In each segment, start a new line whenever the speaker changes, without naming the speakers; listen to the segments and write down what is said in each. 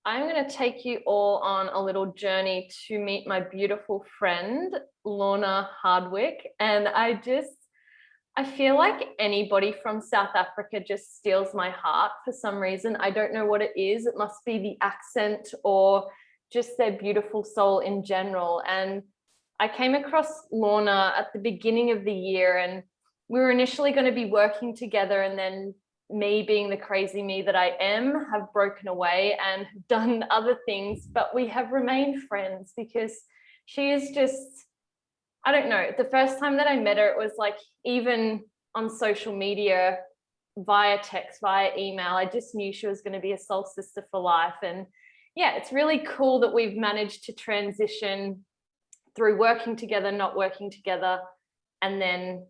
I'm going to take you all on a little journey to meet my beautiful friend, Lorna Hardwick. And I feel like anybody from South Africa just steals my heart for some reason. I don't know what it is. It must be the accent or just their beautiful soul in general. And I came across Lorna at the beginning of the year, and we were initially going to be working together, and then me, being the crazy me that I am, have broken away and done other things, but we have remained friends because she is just, I don't know, the first time that I met her, it was like, even on social media, via text, via email, I just knew she was going to be a soul sister for life. And yeah, it's really cool that we've managed to transition through working together, not working together, and then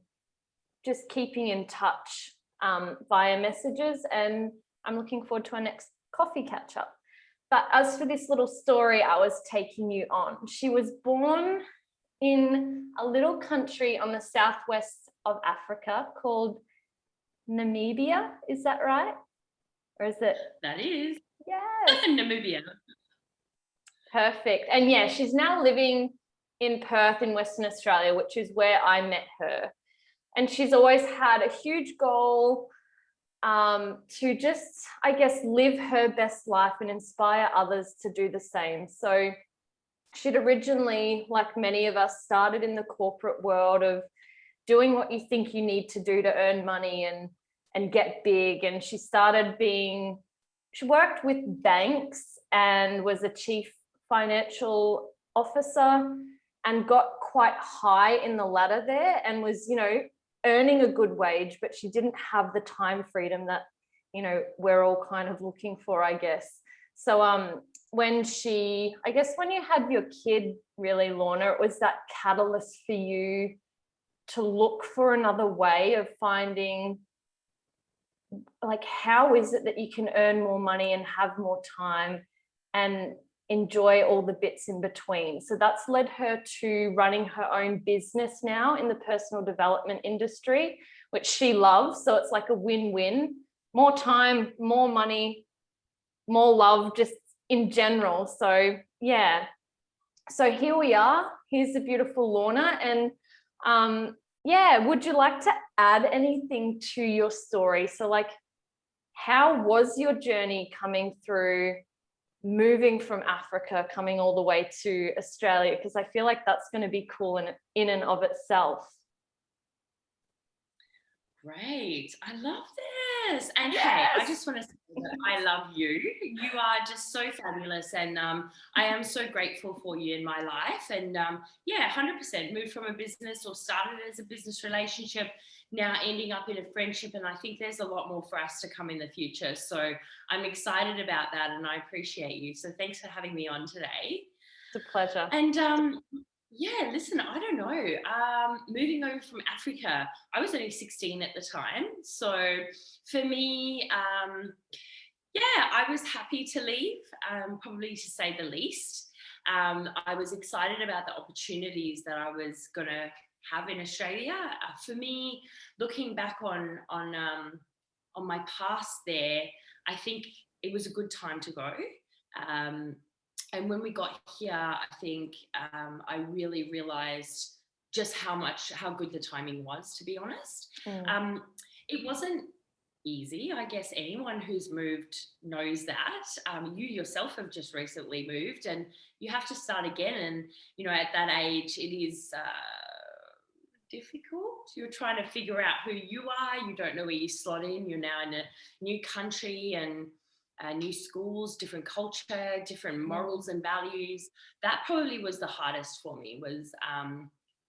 just keeping in touch via messages. And I'm looking forward to our next coffee catch up. But as for this little story I was taking you on, she was born in a little country on the southwest of Africa called Namibia. Is that right? Or is it?
That is.
Yes.
Namibia.
Perfect. And yeah, she's now living in Perth in Western Australia, which is where I met her. And she's always had a huge goal to just, I guess, live her best life and inspire others to do the same. So she'd originally, like many of us, started in the corporate world of doing what you think you need to do to earn money and get big. And she worked with banks and was a chief financial officer and got quite high in the ladder there and was, earning a good wage, but she didn't have the time freedom that, we're all kind of looking for, I guess. So when you had your kid, really, Lorna, it was that catalyst for you to look for another way of finding, like, how is it that you can earn more money and have more time and enjoy all the bits in between. So that's led her to running her own business now in the personal development industry, which she loves. So it's like a win-win, more time, more money, more love, just in general. So yeah, so here we are. Here's the beautiful Lorna. And would you like to add anything to your story? So like, how was your journey coming through, moving from Africa, coming all the way to Australia? Because I feel like that's going to be cool in and of itself.
Great. I love this. And
yes.
Hey, I just want to say that I love you. You are just so fabulous. And I am so grateful for you in my life. And 100% moved from a business or started as a business relationship, now ending up in a friendship. And I think there's a lot more for us to come in the future. So I'm excited about that. And I appreciate you. So thanks for having me on today.
It's a pleasure.
And listen, I don't know. Moving over from Africa, I was only 16 at the time. So for me, I was happy to leave, probably to say the least. I was excited about the opportunities that I was going to have in Australia. For me, looking back on my past there, I think it was a good time to go. And when we got here, I think I really realized just how good the timing was, to be honest. It wasn't easy. I guess anyone who's moved knows that. You yourself have just recently moved and you have to start again. And, at that age, it is difficult. You're trying to figure out who you are. You don't know where you slot in. You're now in a new country and new schools, different culture, different morals and values. That probably was the hardest for me, was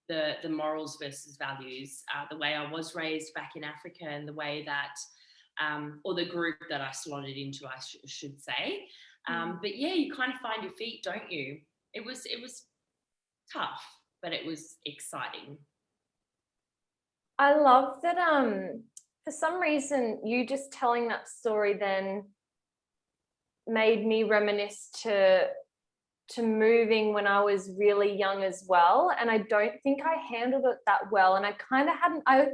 the morals versus values, the way I was raised back in Africa and the way that, or the group that I slotted into, I should say. But yeah, you kind of find your feet, don't you? It was tough, but it was exciting.
I love that for some reason you just telling that story then made me reminisce to moving when I was really young as well. And I don't think I handled it that well. And I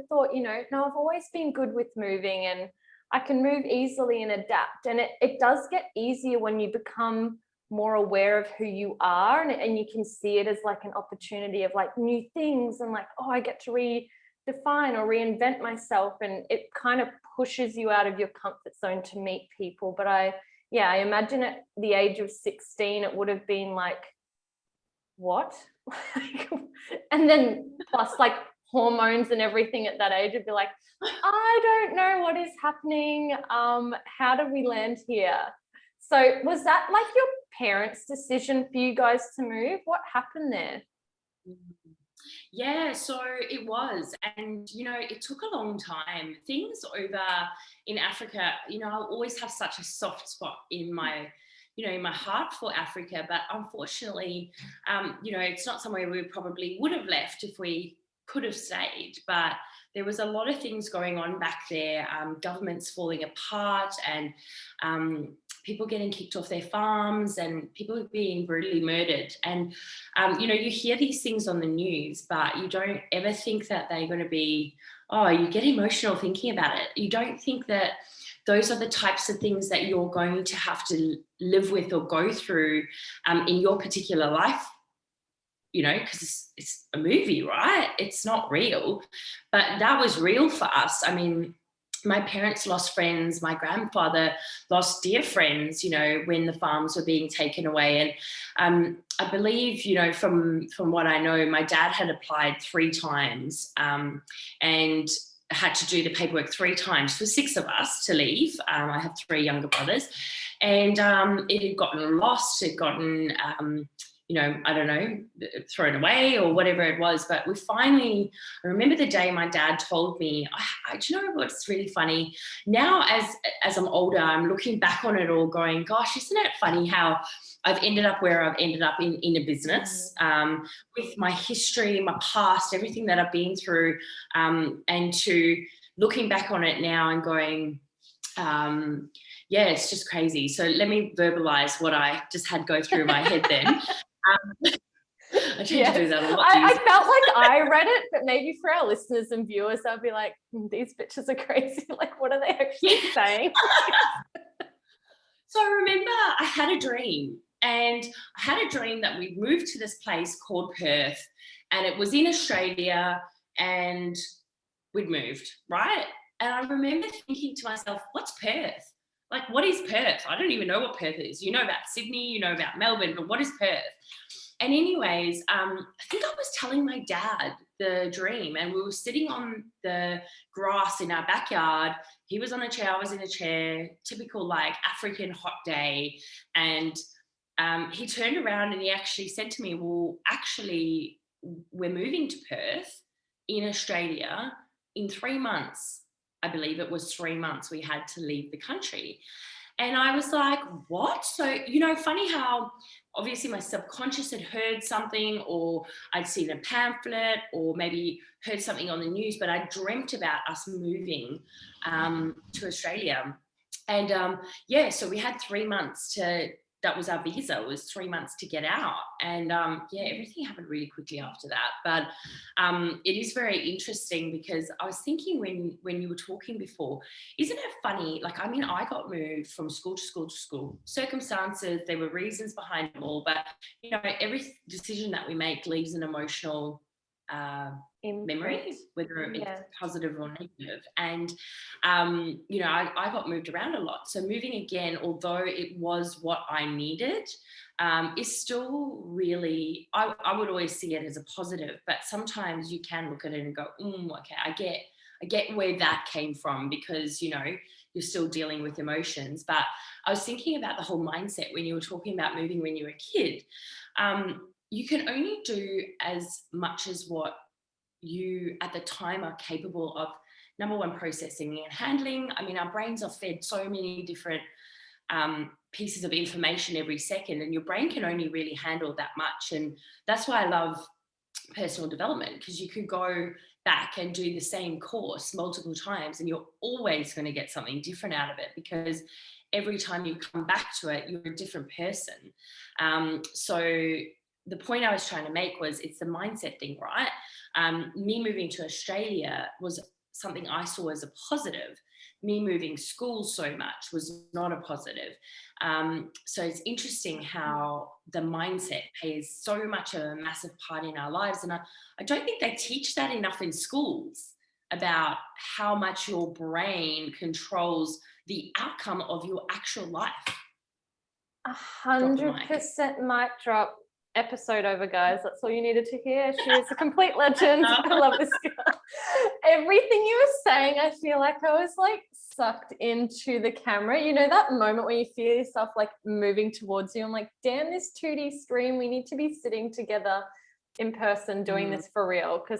thought, no, I've always been good with moving and I can move easily and adapt. And it does get easier when you become more aware of who you are, and you can see it as like an opportunity of like new things, and like, oh, I get to redefine or reinvent myself, and it kind of pushes you out of your comfort zone to meet people. But I imagine at the age of 16 it would have been like, what? And then plus like hormones and everything at that age, would be like, I don't know what is happening. How did we land here? So was that like your parents' decision for you guys to move? What happened there?
Yeah, so it was. And, it took a long time. Things over in Africa, I'll always have such a soft spot in my, in my heart for Africa. But unfortunately, it's not somewhere we probably would have left if we could have stayed. But there was a lot of things going on back there, governments falling apart, and people getting kicked off their farms, and people being brutally murdered. And, you hear these things on the news, but you don't ever think that they're going to be, oh, you get emotional thinking about it. You don't think that those are the types of things that you're going to have to live with or go through in your particular life, because it's a movie, right? It's not real. But that was real for us. I mean, my parents lost friends. My grandfather lost dear friends, when the farms were being taken away. And I believe, from what I know, my dad had applied 3 times and had to do the paperwork 3 times for 6 of us to leave. I have 3 younger brothers, and it had gotten lost. It had gotten I don't know, thrown away or whatever it was. But I remember the day my dad told me, do you know what's really funny? Now, as I'm older, I'm looking back on it all going, gosh, isn't it funny how I've ended up where I've ended up in a business, with my history, my past, everything that I've been through, and to looking back on it now and going, yeah, it's just crazy. So let me verbalize what I just had go through my head then. I tend to do that a lot.
I felt like I read it, but maybe for our listeners and viewers, I'll be like, these bitches are crazy. Like, what are they actually saying?
So I remember I had a dream, and I had a dream that we'd moved to this place called Perth, and it was in Australia, and we'd moved, right? And I remember thinking to myself, what's Perth? Like, what is Perth? I don't even know what Perth is. You know about Sydney, you know about Melbourne, but what is Perth? And anyways, I think I was telling my dad the dream, and we were sitting on the grass in our backyard. He was on a chair, I was in a chair, typical like African hot day. And he turned around and he actually said to me, well, actually, we're moving to Perth in Australia in 3 months. I believe it was 3 months we had to leave the country. And I was like, what? So, funny how obviously my subconscious had heard something, or I'd seen a pamphlet, or maybe heard something on the news, but I dreamt about us moving to Australia. And so we had 3 months that was our visa, was 3 months to get out. And everything happened really quickly after that. But it is very interesting, because I was thinking when you were talking before, isn't it funny? Like, I mean, I got moved from school to school to school. Circumstances, there were reasons behind it all, but every decision that we make leaves an emotional memory, whether it's positive or negative. And I got moved around a lot. So moving again, although it was what I needed, is still really, I would always see it as a positive. But sometimes you can look at it and go, okay, I get where that came from, because you're still dealing with emotions. But I was thinking about the whole mindset when you were talking about moving when you were a kid. You can only do as much as what you at the time are capable of, number one, processing and handling. I mean, our brains are fed so many different pieces of information every second, and your brain can only really handle that much. And that's why I love personal development, because you could go back and do the same course multiple times and you're always going to get something different out of it, because every time you come back to it, you're a different person. So the point I was trying to make was, it's the mindset thing, right? Me moving to Australia was something I saw as a positive. me moving schools so much was not a positive. So it's interesting how the mindset plays so much a massive part in our lives. And I don't think they teach that enough in schools about how much your brain controls the outcome of your actual life.
100% mic drop. Episode over, guys. That's all you needed to hear. She is a complete legend. I love this girl. Everything you were saying, I feel like I was like sucked into the camera. You know that moment where you feel yourself like moving towards you? I'm like, damn, this 2D screen, we need to be sitting together in person doing this for real, because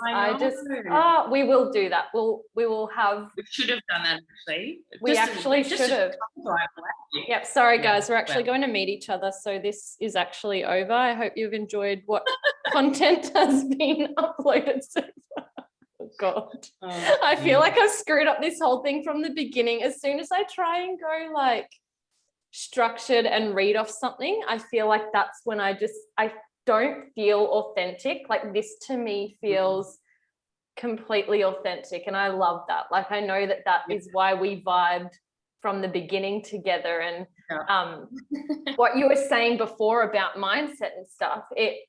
we will do that. We will have.
We should have done that actually.
We actually should have. Yep. Sorry, guys. We're actually going to meet each other, so this is actually over. I hope you've enjoyed what content has been uploaded so far. Oh God, I feel like I've screwed up this whole thing from the beginning. As soon as I try and go like structured and read off something, I feel like that's when I don't feel authentic. Like this to me feels completely authentic, and I love that. Like I know that is why we vibed from the beginning together. And what you were saying before about mindset and stuff, it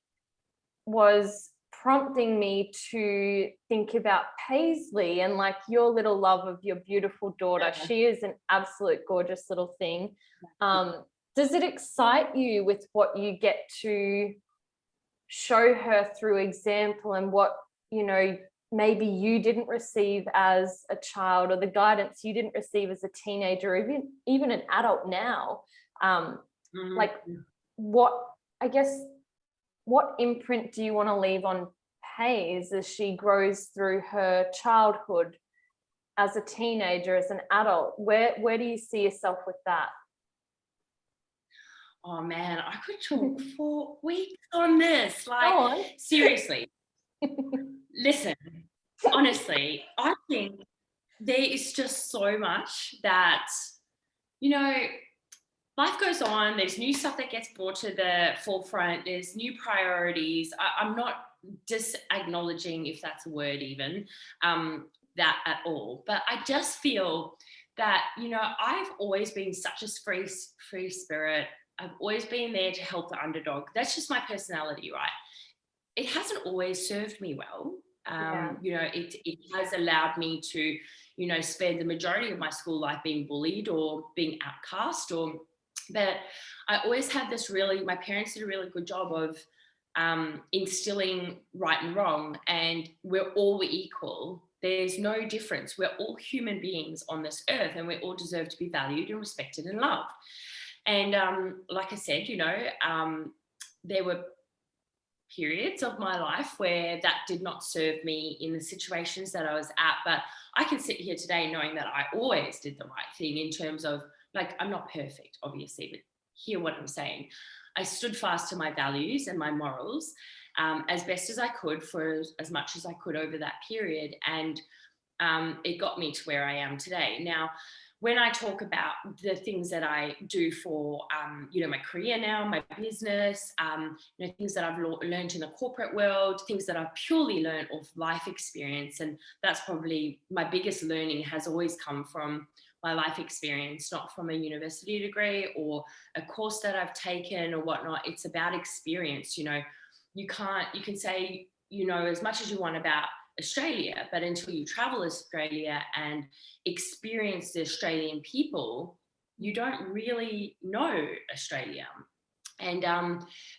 was prompting me to think about Paisley and like your little love of your beautiful daughter. She is an absolute gorgeous little thing. Does it excite you with what you get to show her through example, and what, you know, maybe you didn't receive as a child, or the guidance you didn't receive as a teenager, or even an adult now? Like what imprint do you want to leave on Paige as she grows through her childhood, as a teenager, as an adult? Where do you see yourself with that?
Oh man, I could talk for weeks on this. Like, seriously. Listen, honestly, I think there is just so much that, you know, life goes on. There's new stuff that gets brought to the forefront. There's new priorities. I'm not acknowledging, if that's a word even, that at all. But I just feel that, you know, I've always been such a free spirit. I've always been there to help the underdog. That's just my personality, right? It hasn't always served me well. You know, it has allowed me to, you know, spend the majority of my school life being bullied or being outcast, but I always had this my parents did a really good job of instilling right and wrong, and we're all equal. There's no difference. We're all human beings on this earth, and we all deserve to be valued and respected and loved. And like I said, you know, there were periods of my life where that did not serve me in the situations that I was at. But I can sit here today knowing that I always did the right thing, in terms of, like, I'm not perfect, obviously, but hear what I'm saying. I stood fast to my values and my morals as best as I could for as much as I could over that period. And it got me to where I am today. Now, when I talk about the things that I do for, you know, my career now, my business, you know, things that I've learned in the corporate world, things that I've purely learned of life experience. And that's probably my biggest learning, has always come from my life experience, not from a university degree or a course that I've taken or whatnot. It's about experience. You know, you can say, you know, as much as you want about Australia, but until you travel Australia and experience the Australian people, you don't really know Australia. And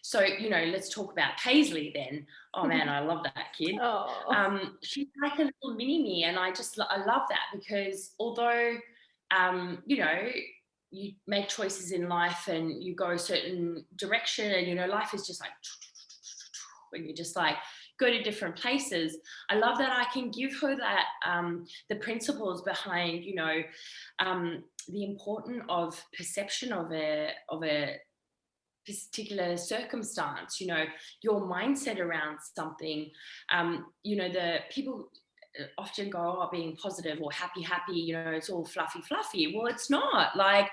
so, you know, let's talk about Paisley then. Oh man, I love that kid. She's like a little mini me, and I love that, because although you know, you make choices in life and you go a certain direction, and, you know, life is just like when you just like go to different places. I love that I can give her that the principles behind, you know, the importance of perception of a particular circumstance, you know, your mindset around something. You know, the people often go, oh, being positive or happy, you know, it's all fluffy. Well, it's not. Like,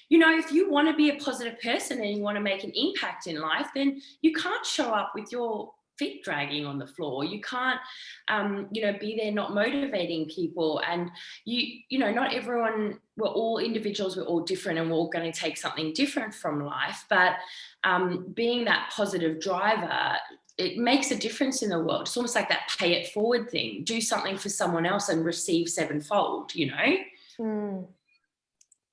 you know, if you want to be a positive person and you want to make an impact in life, then you can't show up with your feet dragging on the floor. You can't, be there not motivating people. And not everyone, we're all individuals, we're all different, and we're all going to take something different from life. But being that positive driver, it makes a difference in the world. It's almost like that pay it forward thing. Do something for someone else and receive sevenfold,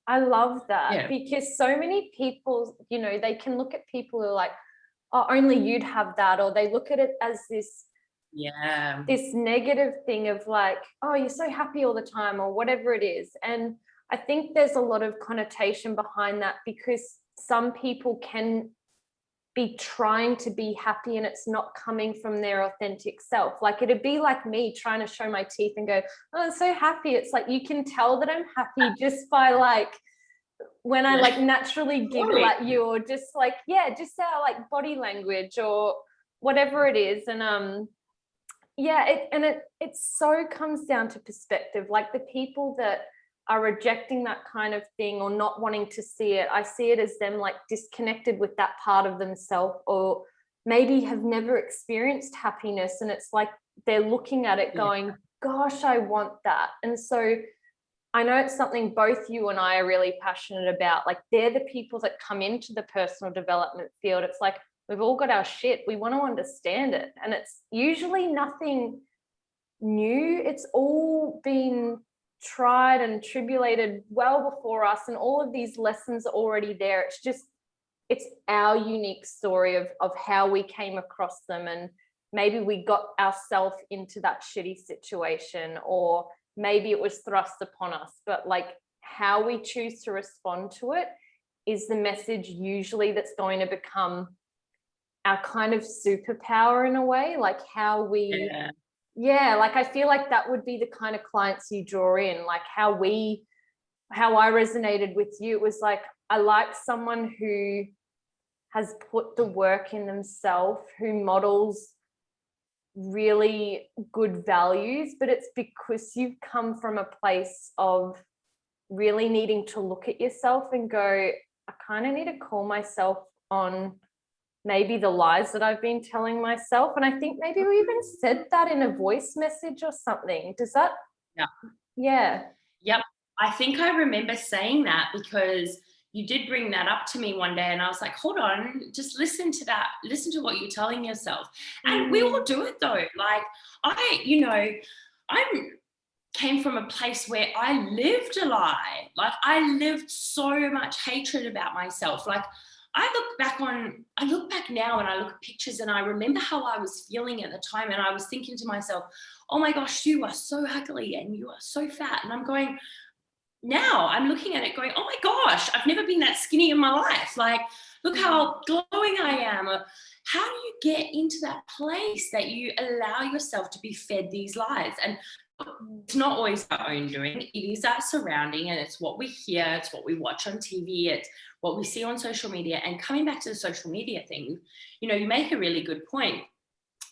I love that,
Yeah.
because so many people, they can look at people who are like, oh, only you'd have that, or they look at it as this negative thing of like, oh, you're so happy all the time, or whatever it is. And I think there's a lot of connotation behind that, because some people can be trying to be happy and it's not coming from their authentic self. Like, it'd be like me trying to show my teeth and go, oh, I'm so happy. It's like, you can tell that I'm happy just by like when I like naturally giggle at you, or just like, just our like body language or whatever it is. And it so comes down to perspective. Like, the people that are rejecting that kind of thing or not wanting to see it, I see it as them like disconnected with that part of themselves, or maybe have never experienced happiness, and it's like they're looking at it going, gosh, I want that. And so I know it's something both you and I are really passionate about. Like, they're the people that come into the personal development field. It's like, we've all got our shit, we want to understand it, and it's usually nothing new. It's all been tried and tribulated well before us, and all of these lessons are already there. It's our unique story of how we came across them, and maybe we got ourselves into that shitty situation, or maybe it was thrust upon us. But like, how we choose to respond to it is the message usually that's going to become our kind of superpower in a way. Like, how we like, I feel like that would be the kind of clients you draw in. Like, how I resonated with you, it was like, I like someone who has put the work in themselves, who models really good values, but it's because you've come from a place of really needing to look at yourself and go, I kind of need to call myself on maybe the lies that I've been telling myself. And I think maybe we even said that in a voice message or something. Does that? Yeah.
Yep. I think I remember saying that, because you did bring that up to me one day, and I was like, hold on, just listen to that. Listen to what you're telling yourself. And we all do it though. Like, I came from a place where I lived a lie. Like, I lived so much hatred about myself. Like, I look back now and I look at pictures and I remember how I was feeling at the time, and I was thinking to myself, oh my gosh, you are so ugly and you are so fat. And I'm going, now I'm looking at it going, oh my gosh, I've never been that skinny in my life. Like, look how glowing I am. How do you get into that place that you allow yourself to be fed these lies? And it's not always our own doing. It is our surrounding, and it's what we hear, it's what we watch on TV, it's what we see on social media. And coming back to the social media thing, you make a really good point.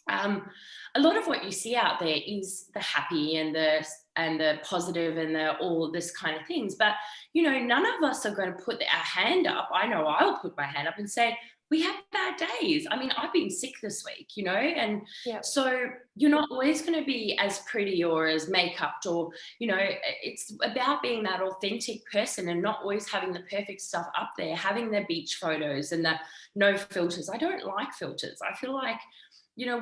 A lot of what you see out there is the happy and the positive and the all this kind of things, but none of us are going to put our hand up. I know I'll put my hand up and say, we have bad days. I mean, I've been sick this week, and so you're not always going to be as pretty or as make-upped, or it's about being that authentic person and not always having the perfect stuff up there, having the beach photos and the no filters. I don't like filters. I feel like,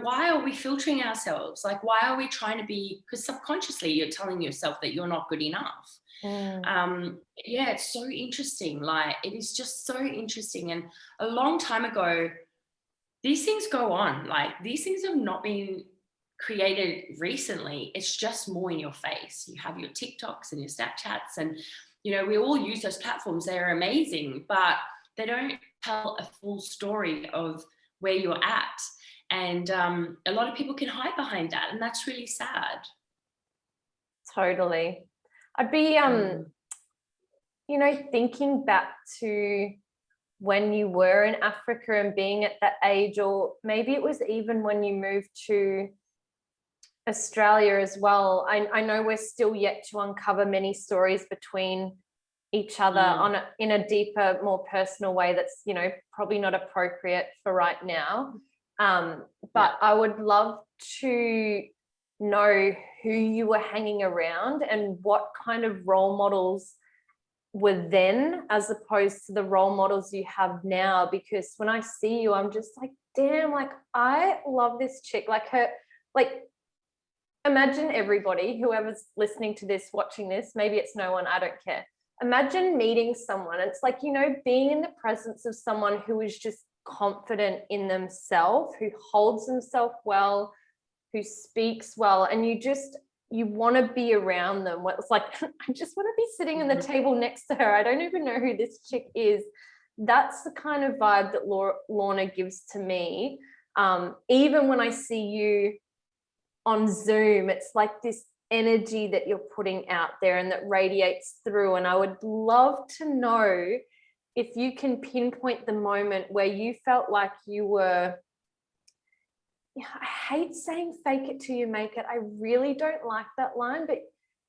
why are we filtering ourselves? Like, why are we trying to be, because subconsciously you're telling yourself that you're not good enough. It's so interesting. Like, it is just so interesting. And a long time ago, these things go on. Like, these things have not been created recently. It's just more in your face. You have your TikToks and your Snapchats, and we all use those platforms. They're amazing, but they don't tell a full story of where you're at. And a lot of people can hide behind that, and that's really sad.
Totally. I'd be thinking back to when you were in Africa and being at that age, or maybe it was even when you moved to Australia as well. I know we're still yet to uncover many stories between each other in a deeper, more personal way that's probably not appropriate for right now. But I would love to know who you were hanging around and what kind of role models were then as opposed to the role models you have now. Because when I see you, I'm just like, damn, like I love this chick. Like her, like imagine everybody, whoever's listening to this, watching this, maybe it's no one, I don't care. Imagine meeting someone. It's like, you know, being in the presence of someone who is just confident in themselves, who holds themselves well, who speaks well, and you want to be around them. It's like, I just want to be sitting in the table next to her. I don't even know who this chick is. That's the kind of vibe that Lorna gives to me. Even when I see you on Zoom, it's like this energy that you're putting out there and that radiates through. And I would love to know if you can pinpoint the moment where you felt like you were, I hate saying fake it till you make it. I really don't like that line, but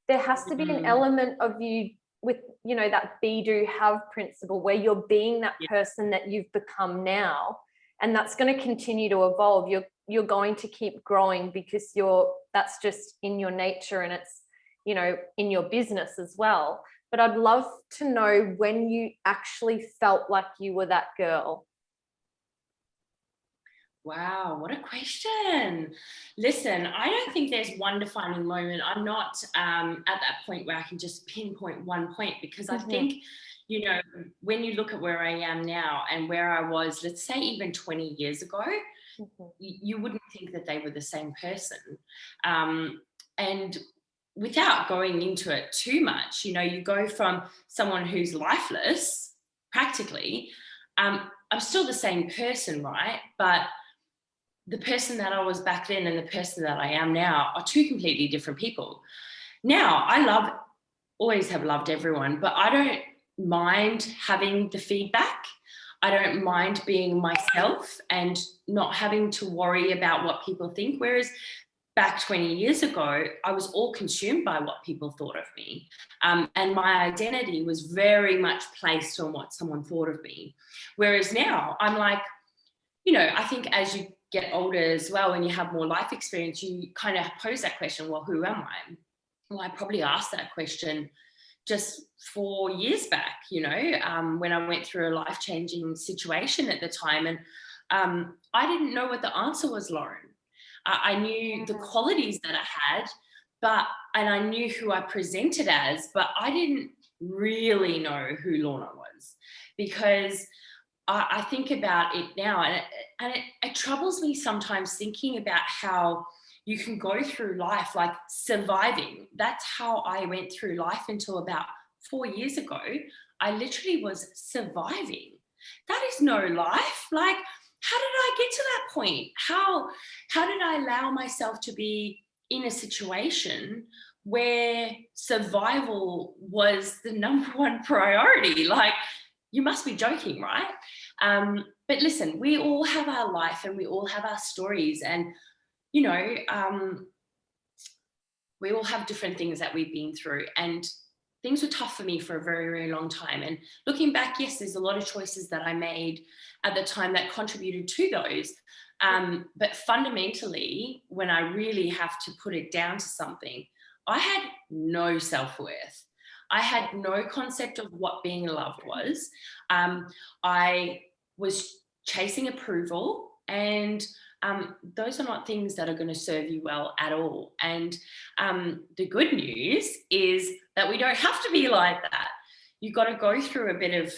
there has to be an element of you with, you know, that be, do, have principle where you're being that person that you've become now. And that's going to continue to evolve. You're going to keep growing because that's just in your nature, and it's, you know, in your business as well. But I'd love to know when you actually felt like you were that girl.
Wow, what a question. Listen, I don't think there's one defining moment. I'm not at that point where I can just pinpoint one point, because I think, you know, when you look at where I am now and where I was, let's say even 20 years ago, you wouldn't think that they were the same person. And without going into it too much, you know, you go from someone who's lifeless, practically. I'm still the same person, right? But the person that I was back then and the person that I am now are two completely different people. Now, always have loved everyone, but I don't mind having the feedback. I don't mind being myself and not having to worry about what people think. Whereas back 20 years ago, I was all consumed by what people thought of me. And my identity was very much placed on what someone thought of me. Whereas now I'm like, you know, I think as you get older as well, and you have more life experience, you kind of pose that question, well, who am I? Well, I probably asked that question just 4 years back, you know, when I went through a life-changing situation at the time. And I didn't know what the answer was, Lauren. I knew the qualities that I had, and I knew who I presented as, but I didn't really know who Lorna was, because I think about it now, and it troubles me sometimes thinking about how you can go through life like surviving. That's how I went through life until about 4 years ago. I literally was surviving. That is no life. Like, how did I get to that point? How did I allow myself to be in a situation where survival was the number one priority? Like, you must be joking, right? But listen, we all have our life and we all have our stories, and, you know, we all have different things that we've been through, and things were tough for me for a very, very long time. And looking back, yes, there's a lot of choices that I made at the time that contributed to those. But fundamentally, when I really have to put it down to something, I had no self-worth. I had no concept of what being loved was. I was chasing approval, and those are not things that are going to serve you well at all. And the good news is that we don't have to be like that. You've got to go through a bit of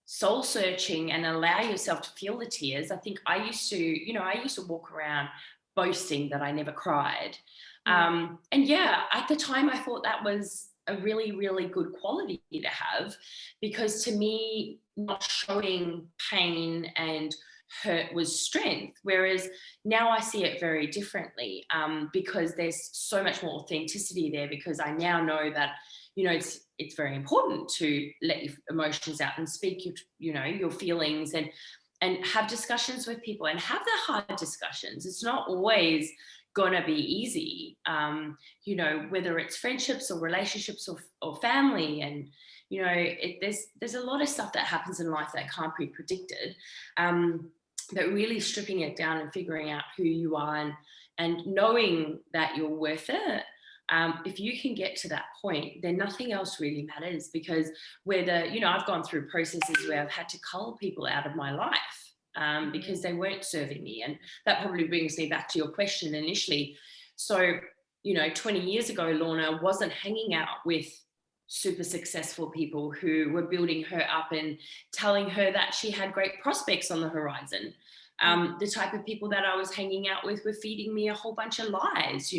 soul searching and allow yourself to feel the tears. I think I used to walk around boasting that I never cried. And yeah, at the time I thought that was a really, really good quality to have, because to me, not showing pain and hurt was strength. Whereas now I see it very differently, because there's so much more authenticity there, because I now know that, you know, it's very important to let your emotions out and speak your feelings, and have discussions with people, and have the hard discussions. It's not always gonna be easy, you know, whether it's friendships or relationships or family. And, you know, there's a lot of stuff that happens in life that can't be predicted. but really stripping it down and figuring out who you are, and knowing that you're worth it. If you can get to that point, then nothing else really matters, because I've gone through processes where I've had to cull people out of my life because they weren't serving me. And that probably brings me back to your question initially. So, 20 years ago, Lorna wasn't hanging out with super successful people who were building her up and telling her that she had great prospects on the horizon. The type of people that I was hanging out with were feeding me a whole bunch of lies,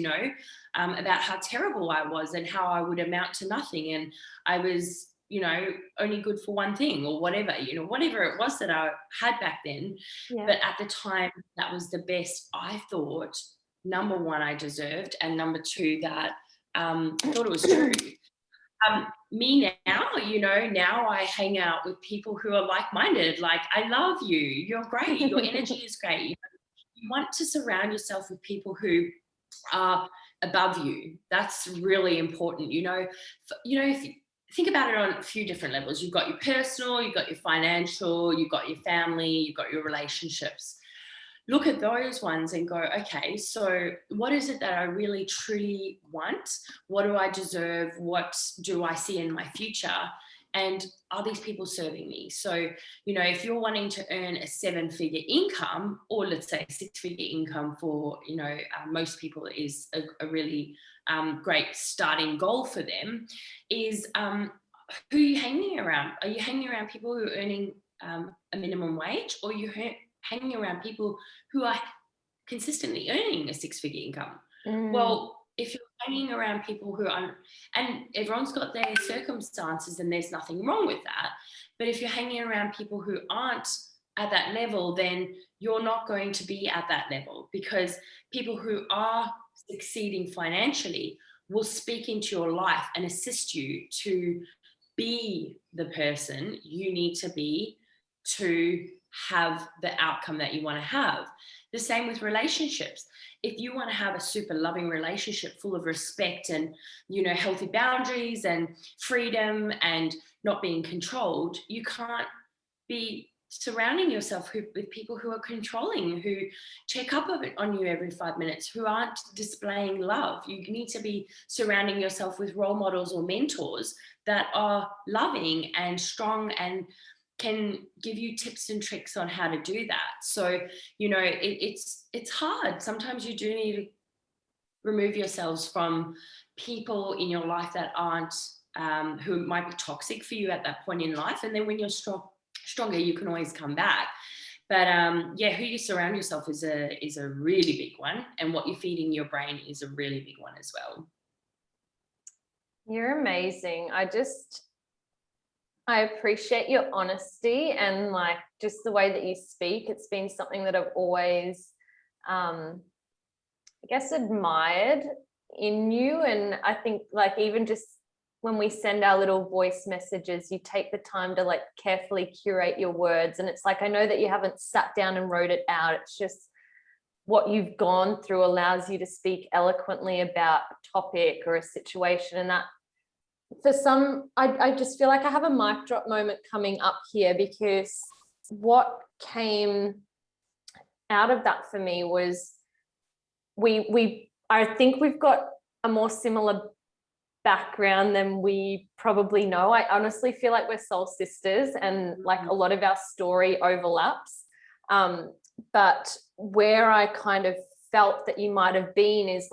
about how terrible I was and how I would amount to nothing. And I was, only good for one thing or whatever, whatever it was that I had back then.
Yeah.
But at the time, that was the best I thought, number one, I deserved, and number two, that I thought it was true. Me now, now I hang out with people who are like-minded. Like, I love you. You're great. Your energy is great. You want to surround yourself with people who are above you. That's really important. If you think about it on a few different levels, you've got your personal, you've got your financial, you've got your family, you've got your relationships. Look at those ones and go, okay, so what is it that I really truly want? What do I deserve? What do I see in my future? And are these people serving me? So, if you're wanting to earn a 7-figure income, or let's say a 6-figure income for, most people is a really great starting goal for them, is who are you hanging around? Are you hanging around people who are earning a minimum wage, or are you hanging around people who are consistently earning a 6-figure income? Well, if you're hanging around people who are, and everyone's got their circumstances and there's nothing wrong with that, but if you're hanging around people who aren't at that level, then you're not going to be at that level, because people who are succeeding financially will speak into your life and assist you to be the person you need to be to have the outcome that you want to have. The same with relationships. If you want to have a super loving relationship full of respect and, healthy boundaries and freedom and not being controlled, you can't be surrounding yourself with people who are controlling, who check up on you every 5 minutes, who aren't displaying love. You need to be surrounding yourself with role models or mentors that are loving and strong and can give you tips and tricks on how to do that. So, it's hard. Sometimes you do need to remove yourselves from people in your life that aren't, who might be toxic for you at that point in life. And then when you're stronger, you can always come back. But who you surround yourself is a really big one. And what you're feeding your brain is a really big one as well.
You're amazing. I appreciate your honesty and just the way that you speak. It's been something that I've always, admired in you. And I think even just when we send our little voice messages, you take the time to carefully curate your words. And it's I know that you haven't sat down and wrote it out. It's just what you've gone through allows you to speak eloquently about a topic or a situation. And that, for some, I just feel like I have a mic drop moment coming up here, because what came out of that for me was I think we've got a more similar background than we probably know. I honestly feel like we're soul sisters, and a lot of our story overlaps. But where I kind of felt that you might have been is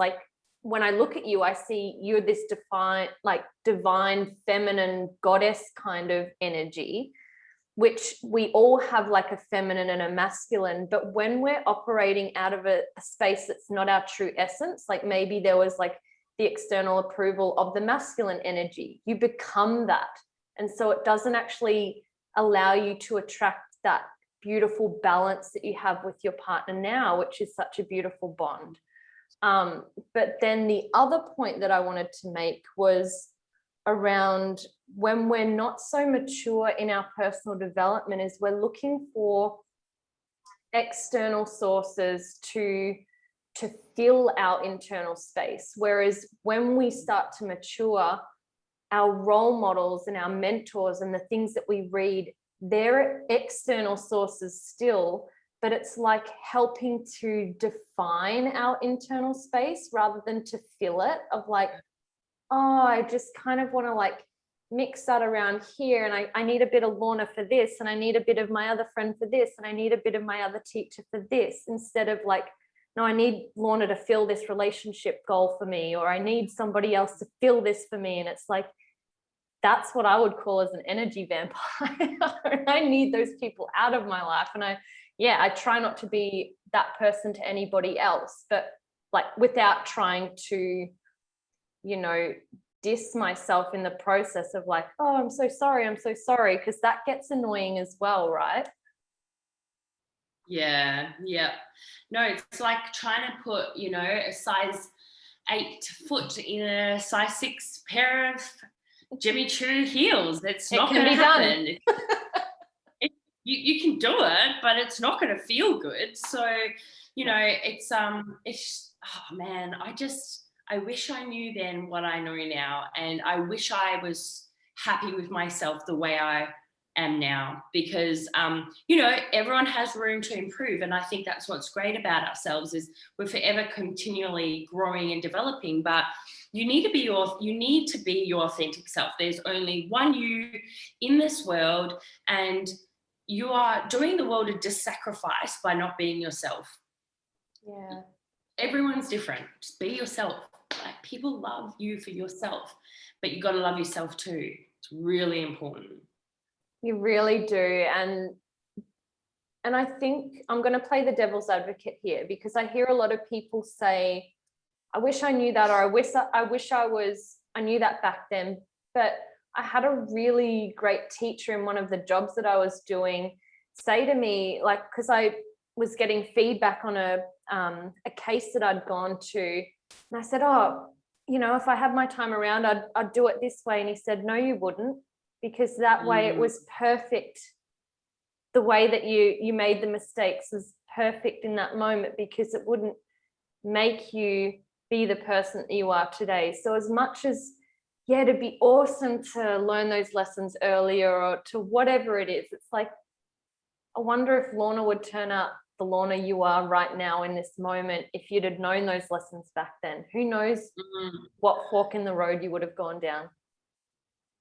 when I look at you, I see you're this divine feminine goddess kind of energy, which we all have a feminine and a masculine. But when we're operating out of a space that's not our true essence, maybe there was the external approval of the masculine energy, you become that. And so it doesn't actually allow you to attract that beautiful balance that you have with your partner now, which is such a beautiful bond. But then the other point that I wanted to make was around when we're not so mature in our personal development, is we're looking for external sources to fill our internal space. Whereas when we start to mature, our role models and our mentors and the things that we read, they're external sources still, but it's like helping to define our internal space rather than to fill it, of like, oh, I just kind of want to like mix that around here, and I need a bit of Lorna for this, and I need a bit of my other friend for this, and I need a bit of my other teacher for this, instead of like, no, I need Lorna to fill this relationship goal for me, or I need somebody else to fill this for me. And it's like, that's what I would call as an energy vampire. I need those people out of my life. And I try not to be that person to anybody else, but like without trying to, you know, diss myself in the process of like, oh, I'm so sorry, because that gets annoying as well, right?
Yeah. No, it's like trying to put, a size 8 foot in a size 6 pair of Jimmy Choo heels. That's not going to happen. You can do it, but it's not going to feel good. So, it's oh man, I wish I knew then what I know now, and I wish I was happy with myself the way I am now, because everyone has room to improve, and I think that's what's great about ourselves, is we're forever continually growing and developing. But you need to be your authentic self. There's only one you in this world, and you are doing the world a dissacrifice by not being yourself.
Yeah.
Everyone's different. Just be yourself. Like, people love you for yourself, but you got to love yourself too. It's really important.
You really do. And I think I'm going to play the devil's advocate here, because I hear a lot of people say, I wish I knew that, or I wish I knew that back then. But I had a really great teacher in one of the jobs that I was doing say to me, like, because I was getting feedback on a case that I'd gone to, and I said, oh, if I had my time around, I'd do it this way. And he said, no, you wouldn't, because that way it was perfect. The way that you made the mistakes was perfect in that moment, because it wouldn't make you be the person that you are today. So as much as, to be awesome to learn those lessons earlier, or to whatever it is, it's like, I wonder if Lorna would turn out the Lorna you are right now in this moment if you'd have known those lessons back then. Who knows what fork in the road you would have gone down.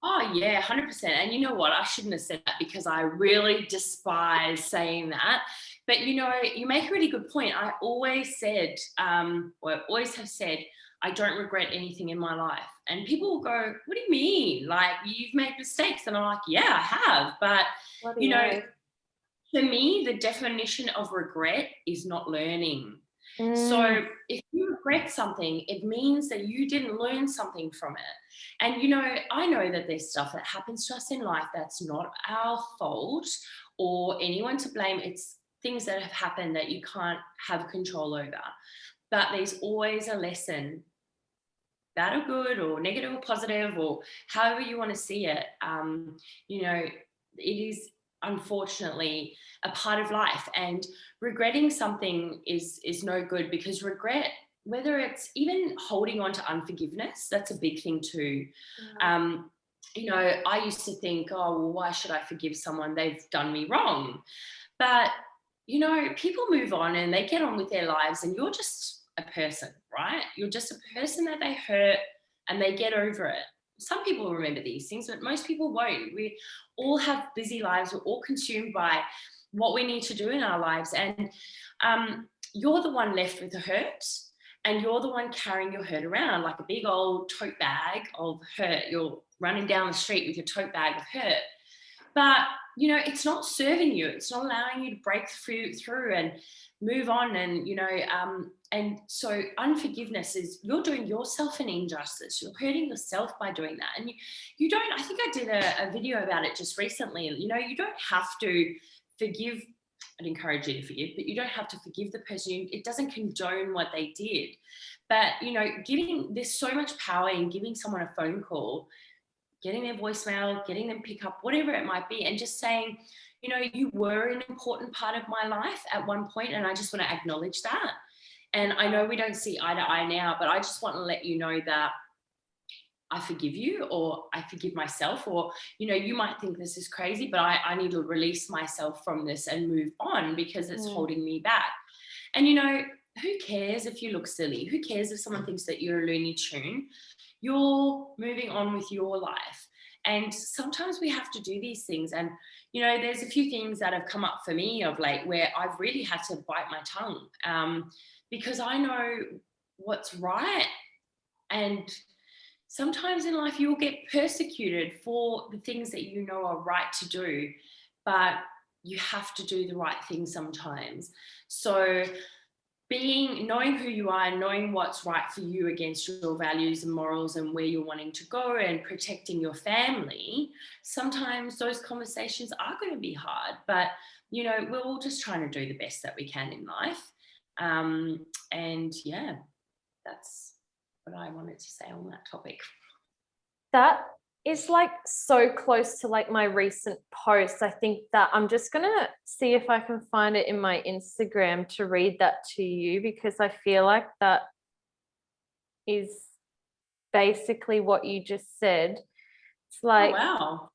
Oh yeah, 100%. And you know what? I shouldn't have said that, because I really despise saying that. But you make a really good point. I always said, always have said, I don't regret anything in my life. And people will go, what do you mean? Like, you've made mistakes? And I'm like, yeah, I have. But, for me, the definition of regret is not learning. So if you regret something, it means that you didn't learn something from it. And, I know that there's stuff that happens to us in life that's not our fault or anyone to blame. It's things that have happened that you can't have control over. But there's always a lesson, bad or good, or negative or positive, or however you want to see it. It is unfortunately a part of life, and regretting something is no good, because regret, whether it's even holding on to unforgiveness, that's a big thing too. I used to think, oh, well, why should I forgive someone? They've done me wrong. But people move on and they get on with their lives, and you're just a person, right? You're just a person that they hurt, and they get over it. Some people remember these things, but most people won't. We all have busy lives. We're all consumed by what we need to do in our lives. And you're the one left with the hurt, and you're the one carrying your hurt around like a big old tote bag of hurt. You're running down the street with your tote bag of hurt. But, it's not serving you. It's not allowing you to break through and move on. And, and so unforgiveness is, you're doing yourself an injustice. You're hurting yourself by doing that. And you don't, I think I did a video about it just recently. You don't have to forgive. I'd encourage you to forgive, but you don't have to forgive the person. It doesn't condone what they did. But, there's so much power in giving someone a phone call, getting their voicemail, getting them pick up, whatever it might be, and just saying, you were an important part of my life at one point, and I just want to acknowledge that. And I know we don't see eye to eye now, but I just want to let you know that I forgive you, or I forgive myself, or, you might think this is crazy, but I need to release myself from this and move on because it's holding me back. And, who cares if you look silly? Who cares if someone thinks that you're a Looney Tune? You're moving on with your life. And sometimes we have to do these things. And, there's a few things that have come up for me of late where I've really had to bite my tongue, because I know what's right. And sometimes in life you'll get persecuted for the things that you know are right to do, but you have to do the right thing sometimes. So knowing who you are and knowing what's right for you against your values and morals and where you're wanting to go and protecting your family, sometimes those conversations are going to be hard, but we're all just trying to do the best that we can in life. And yeah, that's what I wanted to say on that topic.
That is like so close to like my recent post. I think that I'm just gonna see if I can find it in my Instagram to read that to you, because I feel like that is basically what you just said. It's like,
oh, wow.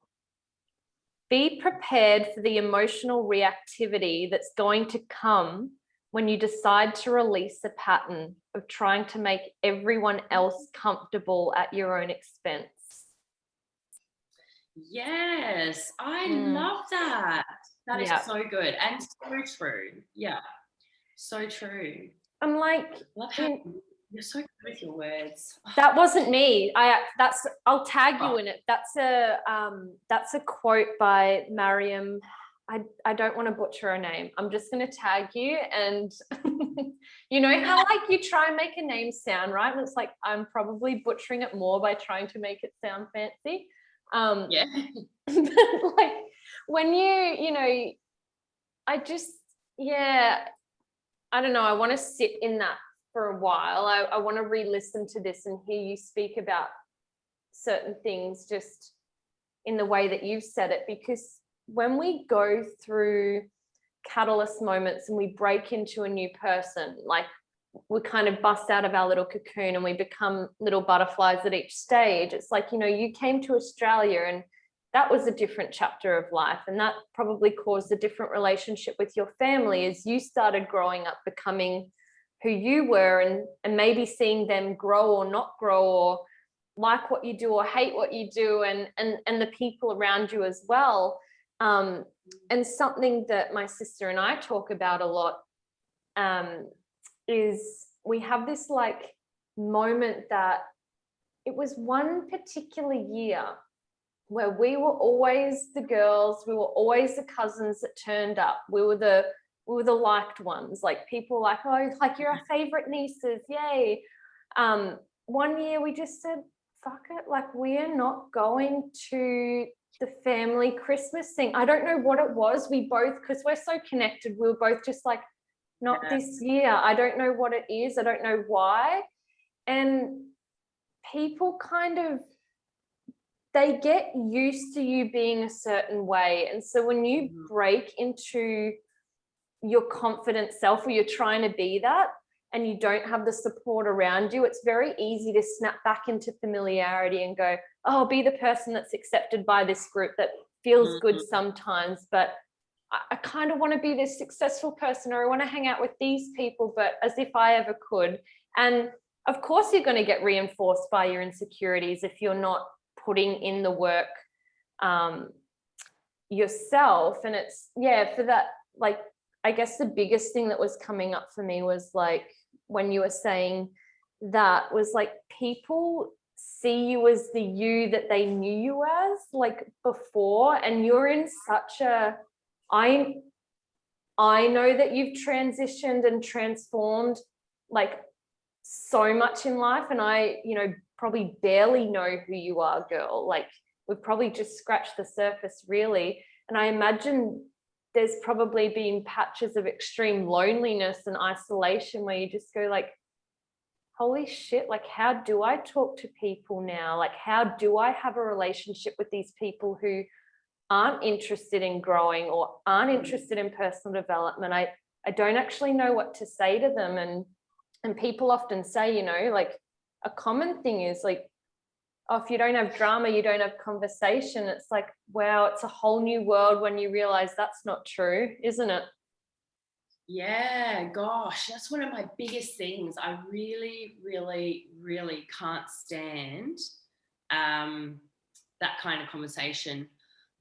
Be prepared for the emotional reactivity that's going to come when you decide to release a pattern of trying to make everyone else comfortable at your own expense.
Yes, I love that. That is so good and so true. Yeah, so true.
I'm like,
love how you're so good with your words.
That wasn't me. I'll tag you in it. That's a quote by Mariam. I don't want to butcher her name. I'm just going to tag you, and you know how like you try and make a name sound right, and it's like I'm probably butchering it more by trying to make it sound fancy.
Yeah.
But like when I just, I don't know. I want to sit in that for a while. I want to re-listen to this and hear you speak about certain things just in the way that you've said it, because when we go through catalyst moments and we break into a new person, like we kind of bust out of our little cocoon and we become little butterflies at each stage. It's like, you came to Australia and that was a different chapter of life, and that probably caused a different relationship with your family as you started growing up, becoming who you were, and maybe seeing them grow or not grow, or like what you do or hate what you do, and the people around you as well. And something that my sister and I talk about a lot is we have this like moment that it was one particular year where we were always the girls, we were always the cousins that turned up. We were the liked ones. Like people like, oh, like you're our favorite nieces, yay. One year we just said, fuck it, like we are not going to the family Christmas thing. I don't know what it was. We both, because we're so connected, we were both just like, not this year. I don't know what it is. I don't know why. And people kind of, they get used to you being a certain way. And so when you break into your confident self, or you're trying to be that, and you don't have the support around you, it's very easy to snap back into familiarity and go, oh, I'll be the person that's accepted by this group that feels good sometimes, but I kind of want to be this successful person, or I want to hang out with these people, but as if I ever could. And of course you're going to get reinforced by your insecurities if you're not putting in the work yourself. And it's, for that, like, I guess the biggest thing that was coming up for me was like, when you were saying that, was like people see you as the you that they knew you as like before, and you're in such a, I know that you've transitioned and transformed like so much in life, and I, probably barely know who you are, girl. Like we've probably just scratched the surface really. And I imagine there's probably been patches of extreme loneliness and isolation where you just go like, holy shit, like how do I talk to people now? Like how do I have a relationship with these people who aren't interested in growing or aren't interested in personal development? I don't actually know what to say to them. And people often say, like a common thing is like, oh, if you don't have drama, you don't have conversation. It's like, wow, it's a whole new world when you realize that's not true, isn't it?
Yeah, gosh, that's one of my biggest things. I really, really, really can't stand that kind of conversation.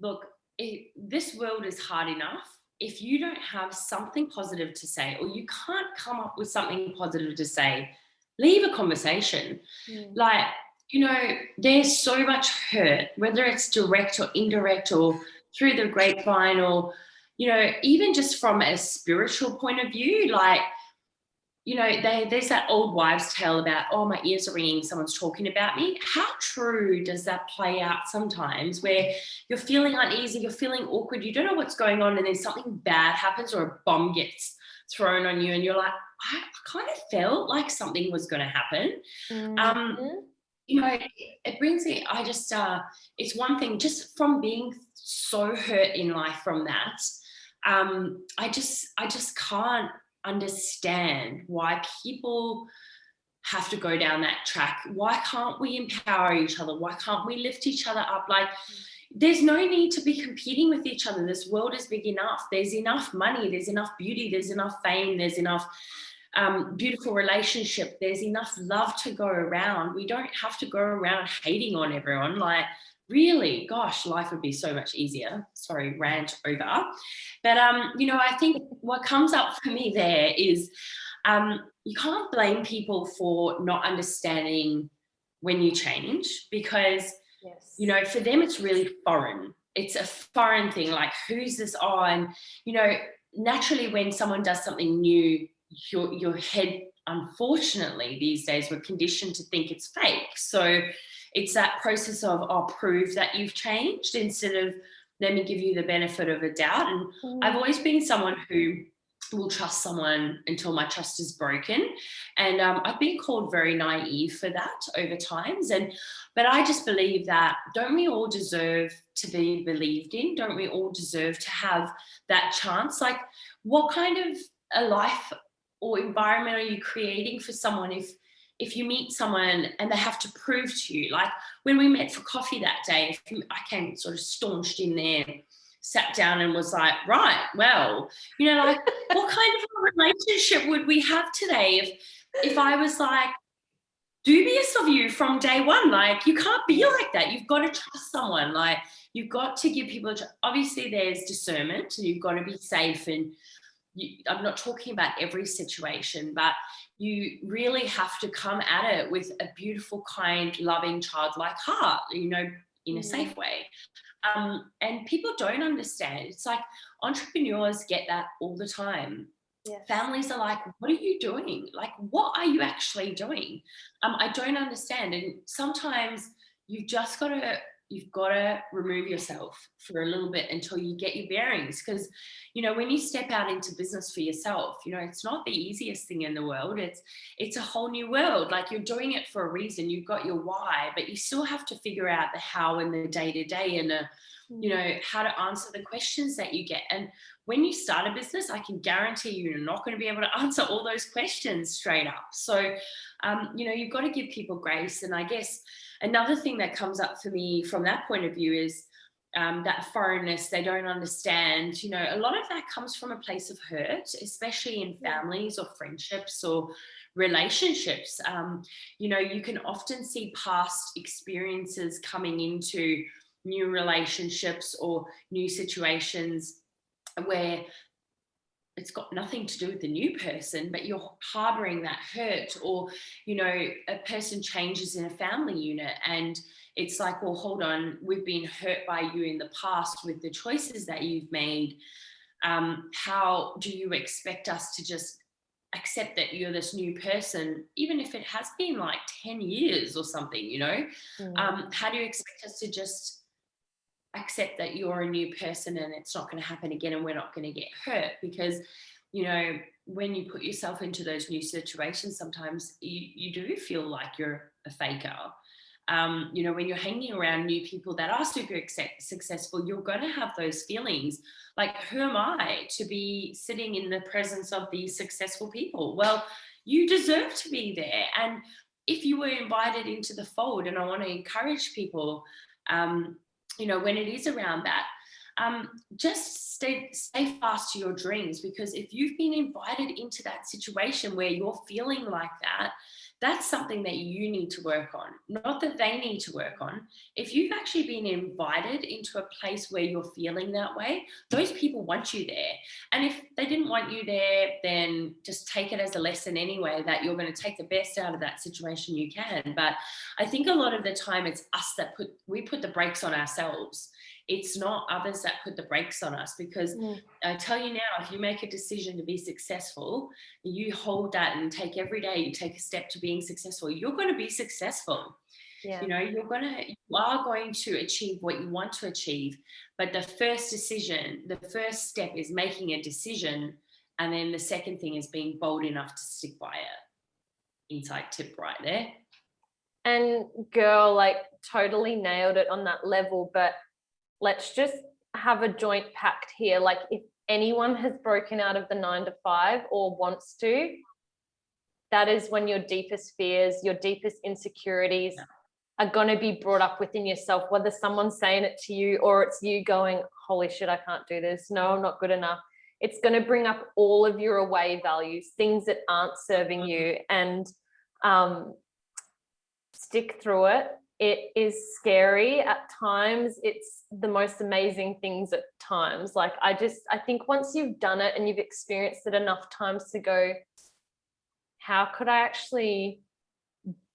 Look, this world is hard enough. If you don't have something positive to say, or you can't come up with something positive to say, leave a conversation. Like, there's so much hurt, whether it's direct or indirect or through the grapevine, or even just from a spiritual point of view, like, there's that old wives' tale about, oh, my ears are ringing, someone's talking about me. How true does that play out sometimes, where you're feeling uneasy, you're feeling awkward, you don't know what's going on, and then something bad happens or a bomb gets thrown on you, and you're like, I kind of felt like something was going to happen. It brings me, it's one thing just from being so hurt in life from that. I just can't understand why people have to go down that track. Why can't we empower each other? Why can't we lift each other up? Like, there's no need to be competing with each other. This world is big enough. There's enough money, there's enough beauty, there's enough fame, there's enough beautiful relationship, there's enough love to go around. We don't have to go around hating on everyone. Like, really, gosh, life would be so much easier. Sorry, rant over. But I think what comes up for me there is you can't blame people for not understanding when you change, because for them it's really foreign. It's a foreign thing. Like, who's this on? Naturally, when someone does something new, your head, unfortunately, these days we're conditioned to think it's fake. So it's that process of, prove that you've changed, instead of let me give you the benefit of a doubt. And I've always been someone who will trust someone until my trust is broken. And I've been called very naive for that over times. But I just believe that, don't we all deserve to be believed in? Don't we all deserve to have that chance? Like, what kind of a life or environment are you creating for someone if you meet someone and they have to prove to you? Like, when we met for coffee that day, I came sort of staunched in there, sat down and was like, right, well, like, what kind of a relationship would we have today if I was like dubious of you from day one? Like, you can't be like that. You've got to trust someone. Like, you've got to give people obviously there's discernment, and you've got to be safe. And I'm not talking about every situation, but you really have to come at it with a beautiful, kind, loving, childlike heart, in a safe way. And people don't understand. It's like, entrepreneurs get that all the time. Yes. Families are like, what are you doing? Like, what are you actually doing? I don't understand. And sometimes you've got to remove yourself for a little bit until you get your bearings. Because, when you step out into business for yourself, it's not the easiest thing in the world. It's a whole new world. Like, you're doing it for a reason. You've got your why, but you still have to figure out the how and the day-to-day, and how to answer the questions that you get. And when you start a business, I can guarantee you're not going to be able to answer all those questions straight up. So, you've got to give people grace. And I guess another thing that comes up for me from that point of view is that foreignness. They don't understand. A lot of that comes from a place of hurt, especially in families or friendships or relationships. You can often see past experiences coming into new relationships or new situations where it's got nothing to do with the new person, but you're harboring that hurt. Or, a person changes in a family unit, and it's like, well, hold on, we've been hurt by you in the past with the choices that you've made. How do you expect us to just accept that you're this new person, even if it has been like 10 years or something, How do you expect us to just accept that you're a new person and it's not going to happen again, and we're not going to get hurt? Because when you put yourself into those new situations, sometimes you do feel like you're a faker. When you're hanging around new people that are super successful, you're going to have those feelings like, who am I to be sitting in the presence of these successful people? Well, you deserve to be there. And if you were invited into the fold, and I want to encourage people, when it is around that, just stay fast to your dreams, because if you've been invited into that situation where you're feeling like that, that's something that you need to work on, not that they need to work on. If you've actually been invited into a place where you're feeling that way, those people want you there. And if they didn't want you there, then just take it as a lesson anyway, that you're going to take the best out of that situation you can. But I think a lot of the time it's us that put the brakes on ourselves. It's not others that put the brakes on us, because I tell you now, if you make a decision to be successful, you hold that and take every day, you take a step to being successful, you're going to be successful.
Yeah.
You are going to achieve what you want to achieve. But the first step is making a decision. And then the second thing is being bold enough to stick by it. Inside tip right there.
And girl, like totally nailed it on that level. But let's just have a joint pact here. Like if anyone has broken out of the 9-to-5 or wants to, that is when your deepest fears, your deepest insecurities are going to be brought up within yourself, whether someone's saying it to you or it's you going, holy shit, I can't do this. No, I'm not good enough. It's going to bring up all of your away values, things that aren't serving you, and stick through it. It is scary at times. It's the most amazing things at times. Like I think once you've done it and you've experienced it enough times to go, how could I actually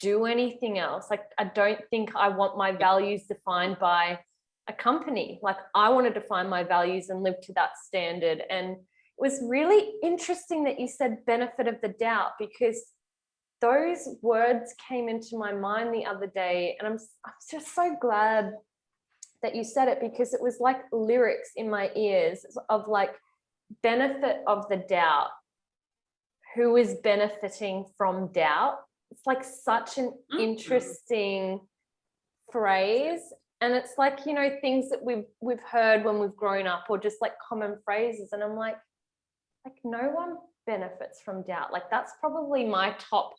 do anything else? Like I don't think I want my values defined by a company. Like I want to define my values and live to that standard. And it was really interesting that you said benefit of the doubt, because those words came into my mind the other day, and I'm just so glad that you said it, because it was like lyrics in my ears of like benefit of the doubt. Who is benefiting from doubt? It's like such an interesting phrase. And it's like, things that we've heard when we've grown up, or just like common phrases. And I'm like no one benefits from doubt. Like that's probably my top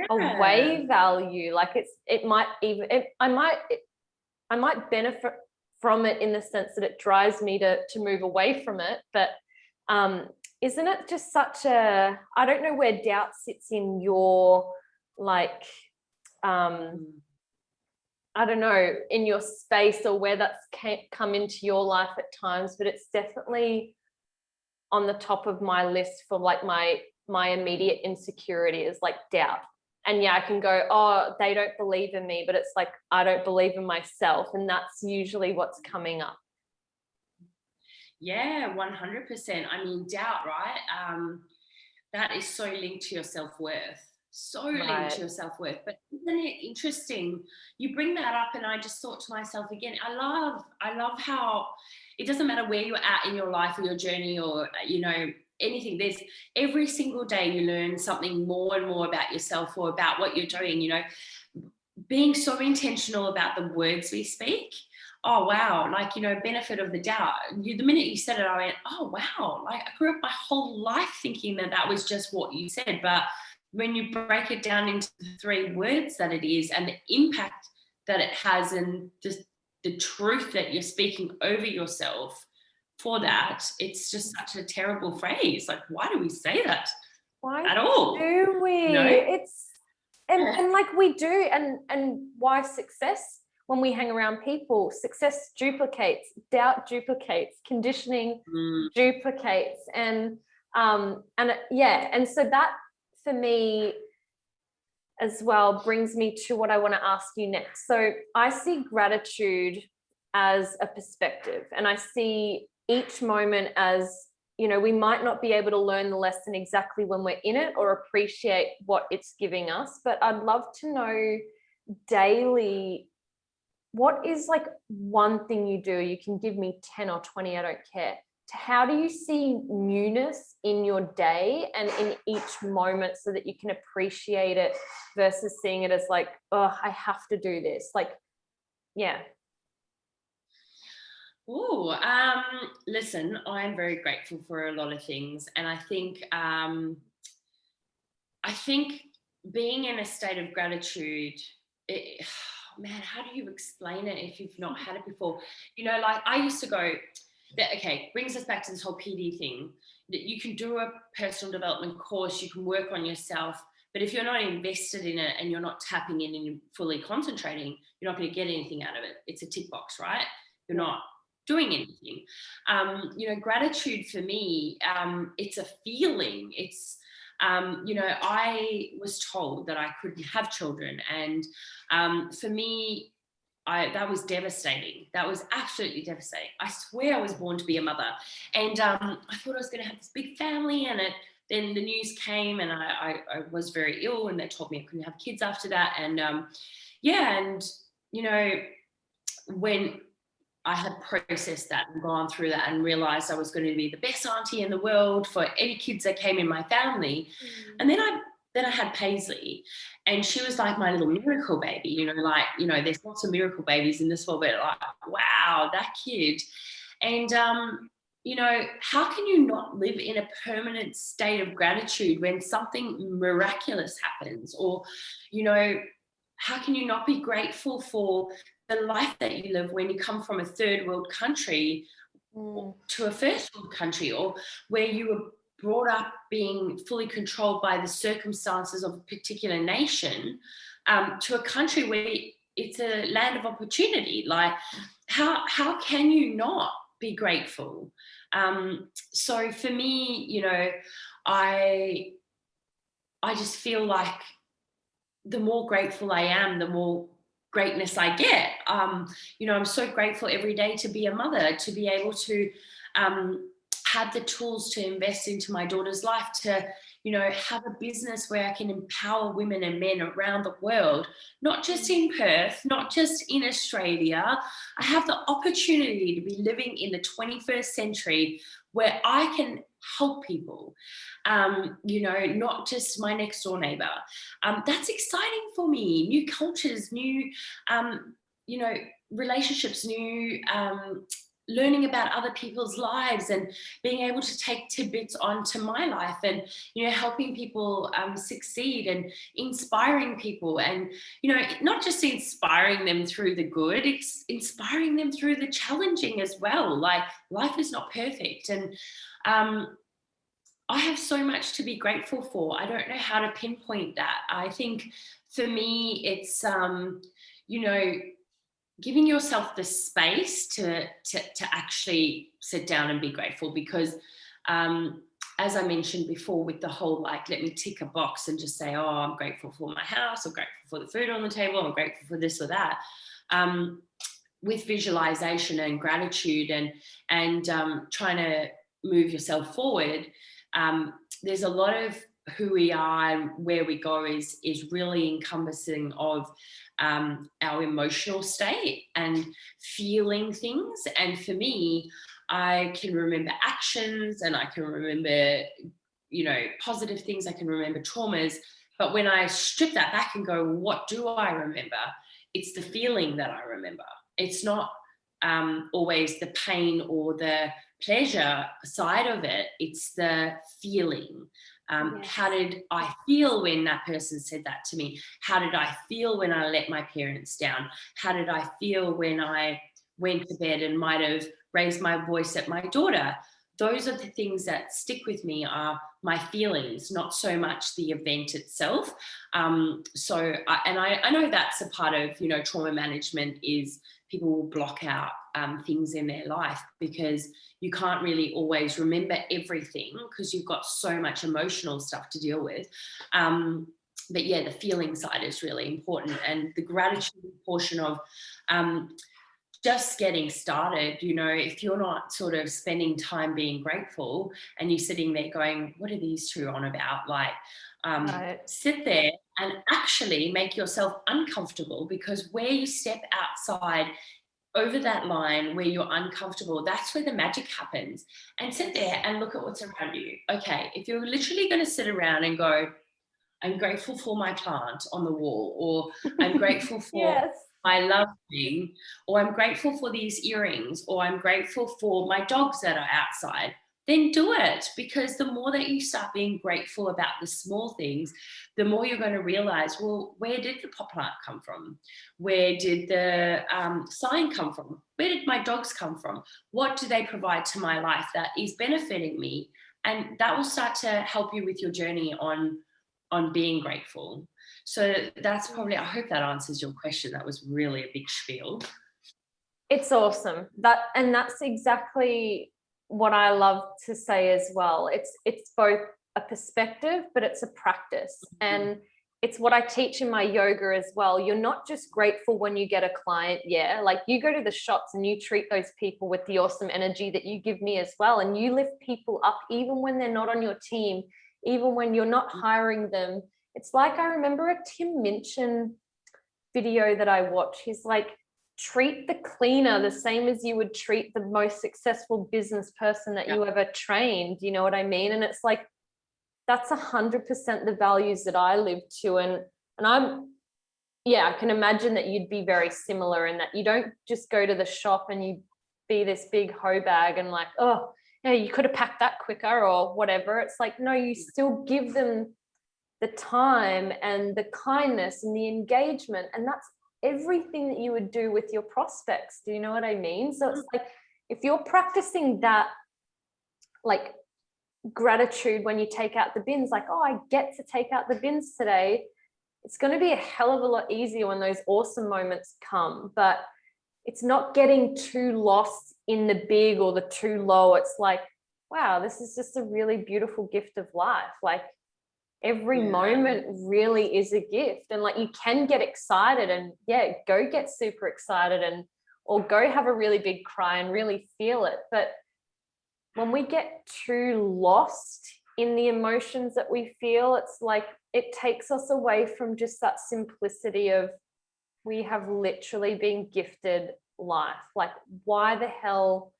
away value. Like I might benefit from it in the sense that it drives me to move away from it. But isn't it just such a, I don't know where doubt sits in your like I don't know, in your space, or where that's come into your life at times, but it's definitely on the top of my list for like my immediate insecurity is like doubt. And yeah, I can go, oh, they don't believe in me, but it's like, I don't believe in myself. And that's usually what's coming up.
Yeah, 100%. I mean, doubt, right? That is so linked to your self-worth. Linked to your self-worth. But isn't it interesting? You bring that up, and I just thought to myself again, I love how it doesn't matter where you're at in your life or your journey, or, anything. There's every single day you learn something more and more about yourself or about what you're doing, being so intentional about the words we speak. Oh, wow. Like, benefit of the doubt. The minute you said it, I went, oh, wow. Like I grew up my whole life thinking that was just what you said. But when you break it down into the 3 words that it is, and the impact that it has, and the truth that you're speaking over yourself for that, it's just such a terrible phrase. Like, why do we say that?
Why
at all?
do we? It's and like we do, and why success? When we hang around people, success duplicates, doubt duplicates, conditioning duplicates, and so that for me as well brings me to what I want to ask you next. So I see gratitude as a perspective, and I see each moment as, we might not be able to learn the lesson exactly when we're in it or appreciate what it's giving us, but I'd love to know daily, what is like one thing you do? You can give me 10 or 20, I don't care. How do you see newness in your day and in each moment so that you can appreciate it versus seeing it as like, oh, I have to do this? Like, yeah.
Oh, listen, I'm very grateful for a lot of things. And I think being in a state of gratitude, man, how do you explain it if you've not had it before? Like I used to go, okay, brings us back to this whole PD thing, that you can do a personal development course, you can work on yourself, but if you're not invested in it and you're not tapping in and fully concentrating, you're not going to get anything out of it. It's a tick box, right? You're not doing anything. Gratitude for me, it's a feeling. It's, I was told that I couldn't have children. And for me, that was devastating. That was absolutely devastating. I swear I was born to be a mother. And I thought I was going to have this big family. And then the news came and I was very ill, and they told me I couldn't have kids after that. And when I had processed that and gone through that and realized I was going to be the best auntie in the world for any kids that came in my family. And then I had Paisley, and she was like my little miracle baby, there's lots of miracle babies in this world, but like, wow, that kid. And, how can you not live in a permanent state of gratitude when something miraculous happens? Or, how can you not be grateful for the life that you live when you come from a third world country to a first world country, or where you were brought up being fully controlled by the circumstances of a particular nation, to a country where it's a land of opportunity? Like, how can you not be grateful? So for me, I just feel like the more grateful I am, the more greatness I get. I'm so grateful every day to be a mother, to be able to have the tools to invest into my daughter's life, to have a business where I can empower women and men around the world, not just in Perth, not just in Australia. I have the opportunity to be living in the 21st century where I can help people, not just my next door neighbor. That's exciting for me. New cultures, new, relationships, new, learning about other people's lives, and being able to take tidbits onto my life, and helping people succeed, and inspiring people, and not just inspiring them through the good, it's inspiring them through the challenging as well. Like, life is not perfect, and I have so much to be grateful for. I don't know how to pinpoint that. I think for me it's giving yourself the space to actually sit down and be grateful, because as I mentioned before, with the whole, like, let me tick a box and just say, oh, I'm grateful for my house, I'm grateful for the food on the table, I'm grateful for this or that. With visualization and gratitude and trying to move yourself forward, there's a lot of who we are and where we go is really encompassing of our emotional state and feeling things. And for me, I can remember actions, and I can remember, positive things, I can remember traumas. But when I strip that back and go, what do I remember? It's the feeling that I remember. It's not always the pain or the pleasure side of it. It's the feeling. Yes. How did I feel when that person said that to me? How did I feel when I let my parents down? How did I feel when I went to bed and might have raised my voice at my daughter? Those are the things that stick with me, are my feelings, not so much the event itself. I know that's a part of, trauma management, is people will block out things in their life, because you can't really always remember everything because you've got so much emotional stuff to deal with. But yeah, the feeling side is really important, and the gratitude portion of just getting started. If you're not sort of spending time being grateful and you're sitting there going, what are these two on about? Like, right. Sit there and actually make yourself uncomfortable, because where you step outside over that line where you're uncomfortable, that's where the magic happens. And sit there and look at what's around you. Okay, if you're literally going to sit around and go, I'm grateful for my plant on the wall, or I'm grateful for yes. my love thing, or I'm grateful for these earrings, or I'm grateful for my dogs that are outside. then do it, because the more that you start being grateful about the small things, the more you're going to realize, well, where did the pot plant come from? Where did the sign come from? Where did my dogs come from? What do they provide to my life that is benefiting me? And that will start to help you with your journey on being grateful. So that's probably, I hope that answers your question. That was really a big spiel.
It's awesome. That's exactly what I love to say as well. It's both a perspective, but it's a practice. And it's what I teach in my yoga as well. You're not just grateful when you get a client. Yeah. Like you go to the shops and you treat those people with the awesome energy that you give me as well. And you lift people up, even when they're not on your team, even when you're not hiring them. It's like, I remember a Tim Minchin video that I watched. He's like, treat the cleaner the same as you would treat the most successful business person that you ever trained. You know what I mean? And it's like, that's 100% the values that I live to. And I can imagine that you'd be very similar in that you don't just go to the shop and you be this big hoe bag and like, oh, yeah, you could have packed that quicker or whatever. It's like, no, you still give them the time and the kindness and the engagement. And that's everything that you would do with your prospects. Do you know what I mean? So it's like, if you're practicing that, like, gratitude when you take out the bins, like, oh, I get to take out the bins today, it's going to be a hell of a lot easier when those awesome moments come. But it's not getting too lost in the big or the too low. It's like, wow, this is just a really beautiful gift of life. Like, every moment really is a gift. And like, you can get excited and go get super excited or go have a really big cry and really feel it. But when we get too lost in the emotions that we feel, it's like, it takes us away from just that simplicity of, we have literally been gifted life. Like, why the hell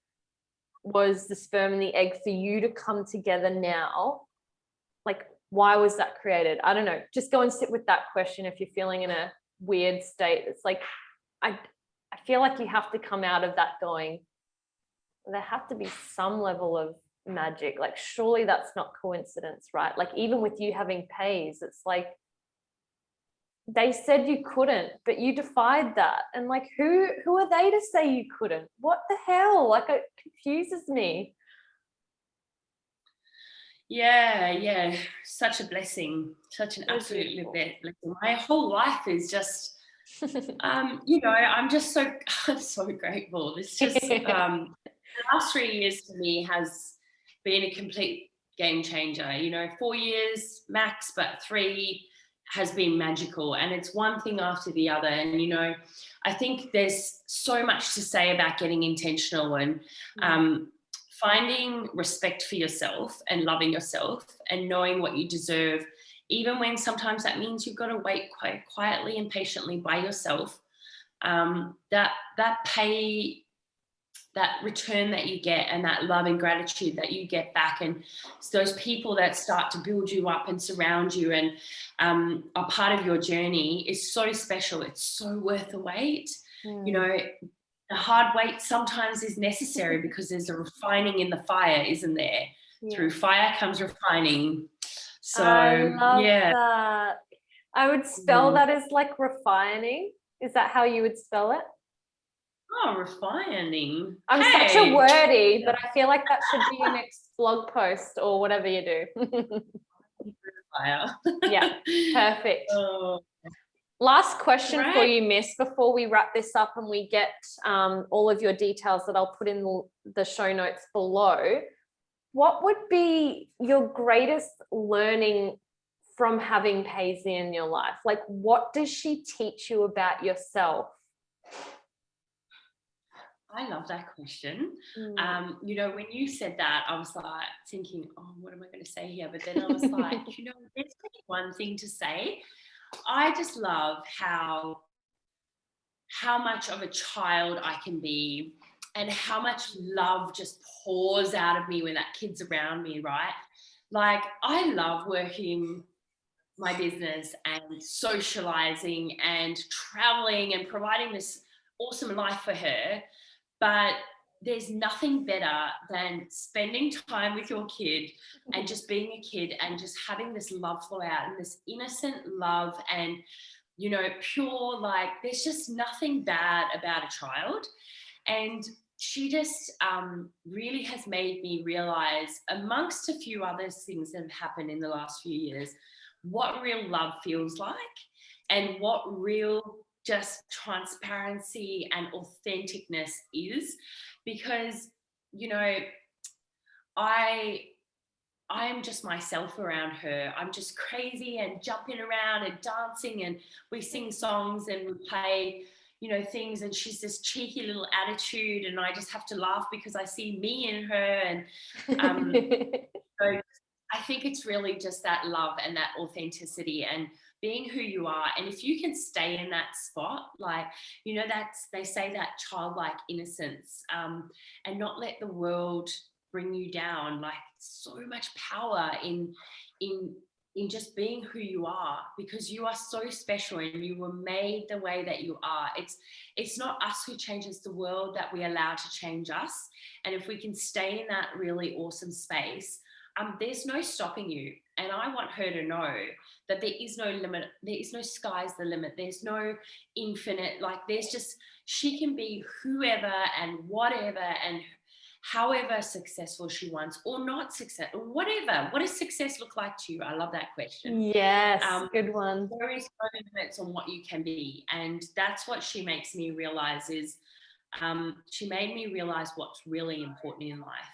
was the sperm and the egg for you to come together now? Like, why was that created? I don't know. Just go and sit with that question if you're feeling in a weird state. It's like, I feel like you have to come out of that going, there have to be some level of magic. Like, surely that's not coincidence, right? Like, even with you having pays, it's like, they said you couldn't, but you defied that. And like, who are they to say you couldn't? What the hell? Like, it confuses me.
Yeah, such a blessing, such an absolute blessing. My whole life is just, I'm just I'm so grateful. It's just the last 3 years for me has been a complete game changer. 4 years max, but 3 has been magical, and it's one thing after the other. And I think there's so much to say about getting intentional and finding respect for yourself and loving yourself and knowing what you deserve, even when sometimes that means you've got to wait quite quietly and patiently by yourself. That pay, that return that you get, and that love and gratitude that you get back, and those people that start to build you up and surround you and are part of your journey is so special. It's so worth the wait. The hard wait sometimes is necessary because there's a refining in the fire, isn't there? Through fire comes refining. So
I love that. I would spell that as like refining. Is that how you would spell it?
Oh, refining.
I'm such a wordy, but I feel like that should be your next blog post or whatever you do.
Fire.
Yeah, perfect. Last question for you, Miss, before we wrap this up and we get all of your details that I'll put in the show notes below. What would be your greatest learning from having Paisley in your life? Like, what does she teach you about yourself?
I love that question. When you said that, I was like thinking, oh, what am I going to say here? But then I was like, there's only one thing to say. I just love how much of a child I can be, and how much love just pours out of me when that kid's around me, right? Like, I love working my business and socializing and traveling and providing this awesome life for her. But there's nothing better than spending time with your kid and just being a kid and just having this love flow out and this innocent love and, you know, pure, like there's just nothing bad about a child. And she just really has made me realize, amongst a few other things that have happened in the last few years, what real love feels like and what real just transparency and authenticness is. Because, you know, I am just myself around her. I'm just crazy and jumping around and dancing, and we sing songs and we play, you know, things, and she's this cheeky little attitude, and I just have to laugh because I see me in her. And so I think it's really just that love and that authenticity and being who you are. And if you can stay in that spot, like, you know, that's, they say that childlike innocence, and not let the world bring you down. Like, so much power in just being who you are, because you are so special and you were made the way that you are. It's not us who changes the world, that we allow to change us. And if we can stay in that really awesome space, there's no stopping you. And I want her to know that there is no limit. There is no sky's the limit. There's no infinite, like there's just, she can be whoever and whatever and however successful she wants, or not success, or whatever. What does success look like to you? I love that question.
Yes, good one.
There is no limits on what you can be. And that's what she makes me realize is, she made me realize what's really important in life.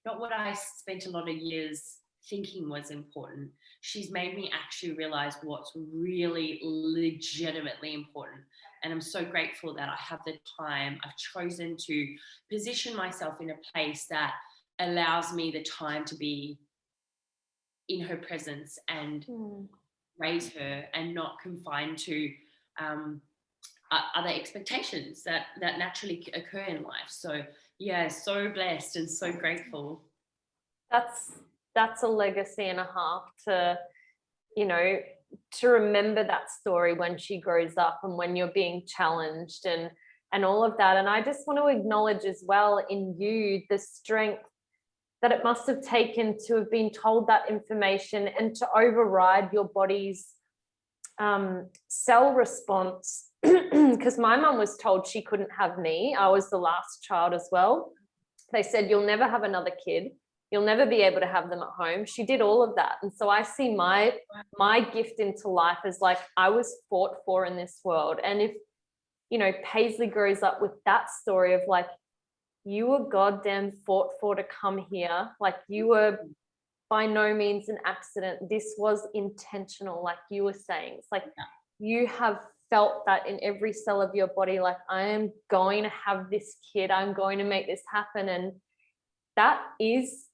Not what I spent a lot of years thinking was important. She's made me actually realize what's really legitimately important. And I'm so grateful that I have the time. I've chosen to position myself in a place that allows me the time to be in her presence and raise her, and not confined to other expectations that naturally occur in life. So yeah, so blessed and so grateful.
That's a legacy and a half to, you know, to remember that story when she grows up and when you're being challenged and all of that. And I just want to acknowledge as well in you the strength that it must have taken to have been told that information and to override your body's cell response. Because my mum was told she couldn't have me. I was the last child as well. They said, you'll never have another kid. You'll never be able to have them at home. She did all of that. And so I see my gift into life as like, I was fought for in this world. And if, you know, Paisley grows up with that story of like, you were goddamn fought for to come here. Like, you were by no means an accident. This was intentional, like you were saying. It's like, you have felt that in every cell of your body, like, I am going to have this kid. I'm going to make this happen. And that is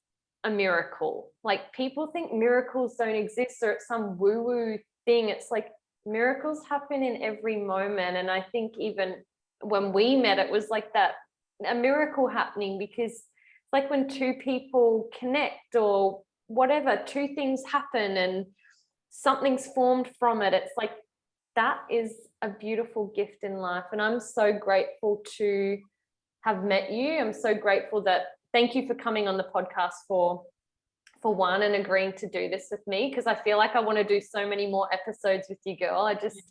a miracle. Like, people think miracles don't exist or it's some woo-woo thing. It's like, miracles happen in every moment. And I think even when we met, it was like that, a miracle happening, because it's like when two people connect or whatever, two things happen and something's formed from it. It's like, that is a beautiful gift in life. And I'm so grateful to have met you. I'm so grateful that, thank you for coming on the podcast for one, and agreeing to do this with me, because I feel like I want to do so many more episodes with you, girl. I just,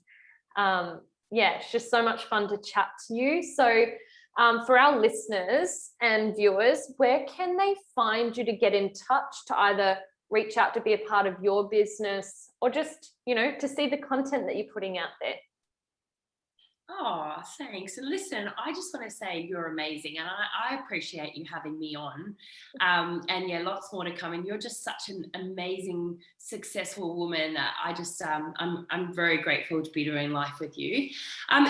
it's just so much fun to chat to you. So for our listeners and viewers, where can they find you to get in touch, to either reach out to be a part of your business, or just, you know, to see the content that you're putting out there?
Oh, thanks. And listen, I just want to say you're amazing, and I appreciate you having me on. And yeah, lots more to come. And you're just such an amazing, successful woman. I just, I'm very grateful to be doing life with you.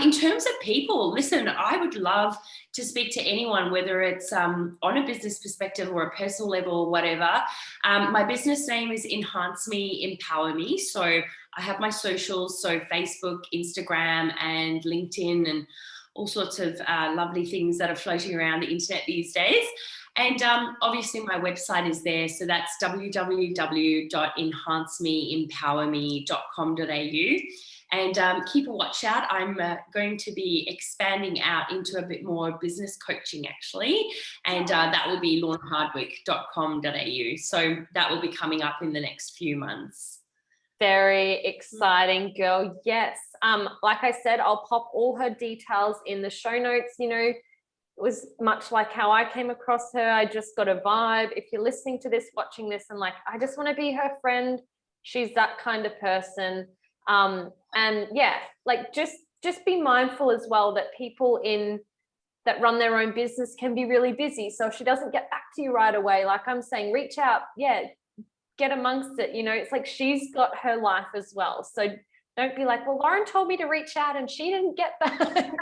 In terms of people, listen, I would love to speak to anyone, whether it's on a business perspective or a personal level or whatever. My business name is Enhance Me, Empower Me. So I have my socials, so Facebook, Instagram, and LinkedIn, and all sorts of lovely things that are floating around the internet these days. And obviously my website is there. So that's www.enhancemeempowerme.com.au. And keep a watch out. I'm going to be expanding out into a bit more business coaching, actually. And that will be lornahardwick.com.au. So that will be coming up in the next few months.
Very exciting, girl. Yes. Like I said, I'll pop all her details in the show notes. You know, it was much like how I came across her. I just got a vibe. If you're listening to this, watching this, and like, I just want to be her friend. She's that kind of person. And yeah, like just be mindful as well that people that run their own business can be really busy. So if she doesn't get back to you right away, like I'm saying, reach out. Yeah, get amongst it. You know, it's like she's got her life as well. So don't be like, well, Lauren told me to reach out and she didn't get back. And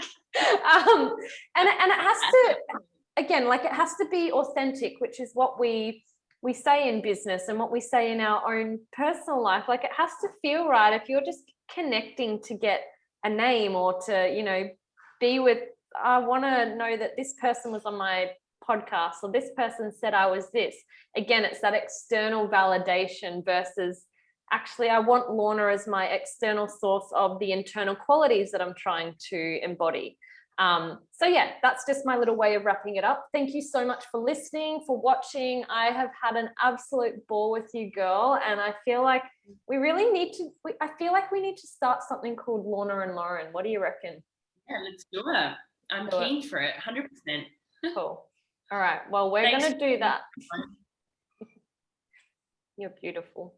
it has to, again, like it has to be authentic, which is what we say in business and what we say in our own personal life. Like it has to feel right. If you're just connecting to get a name or to, you know, be with, I want to know that this person was on my podcast or this person said I was this. Again, it's that external validation versus actually I want Lorna as my external source of the internal qualities that I'm trying to embody. So yeah, that's just my little way of wrapping it up. Thank you so much for listening, for watching. I have had an absolute ball with you, girl. And I feel like we really need to, I feel like we need to start something called Lorna and Lauren. What do you reckon?
Yeah, let's do it. I'm keen for it, 100%.
Cool. All right. Well, we're going to do that. You're beautiful.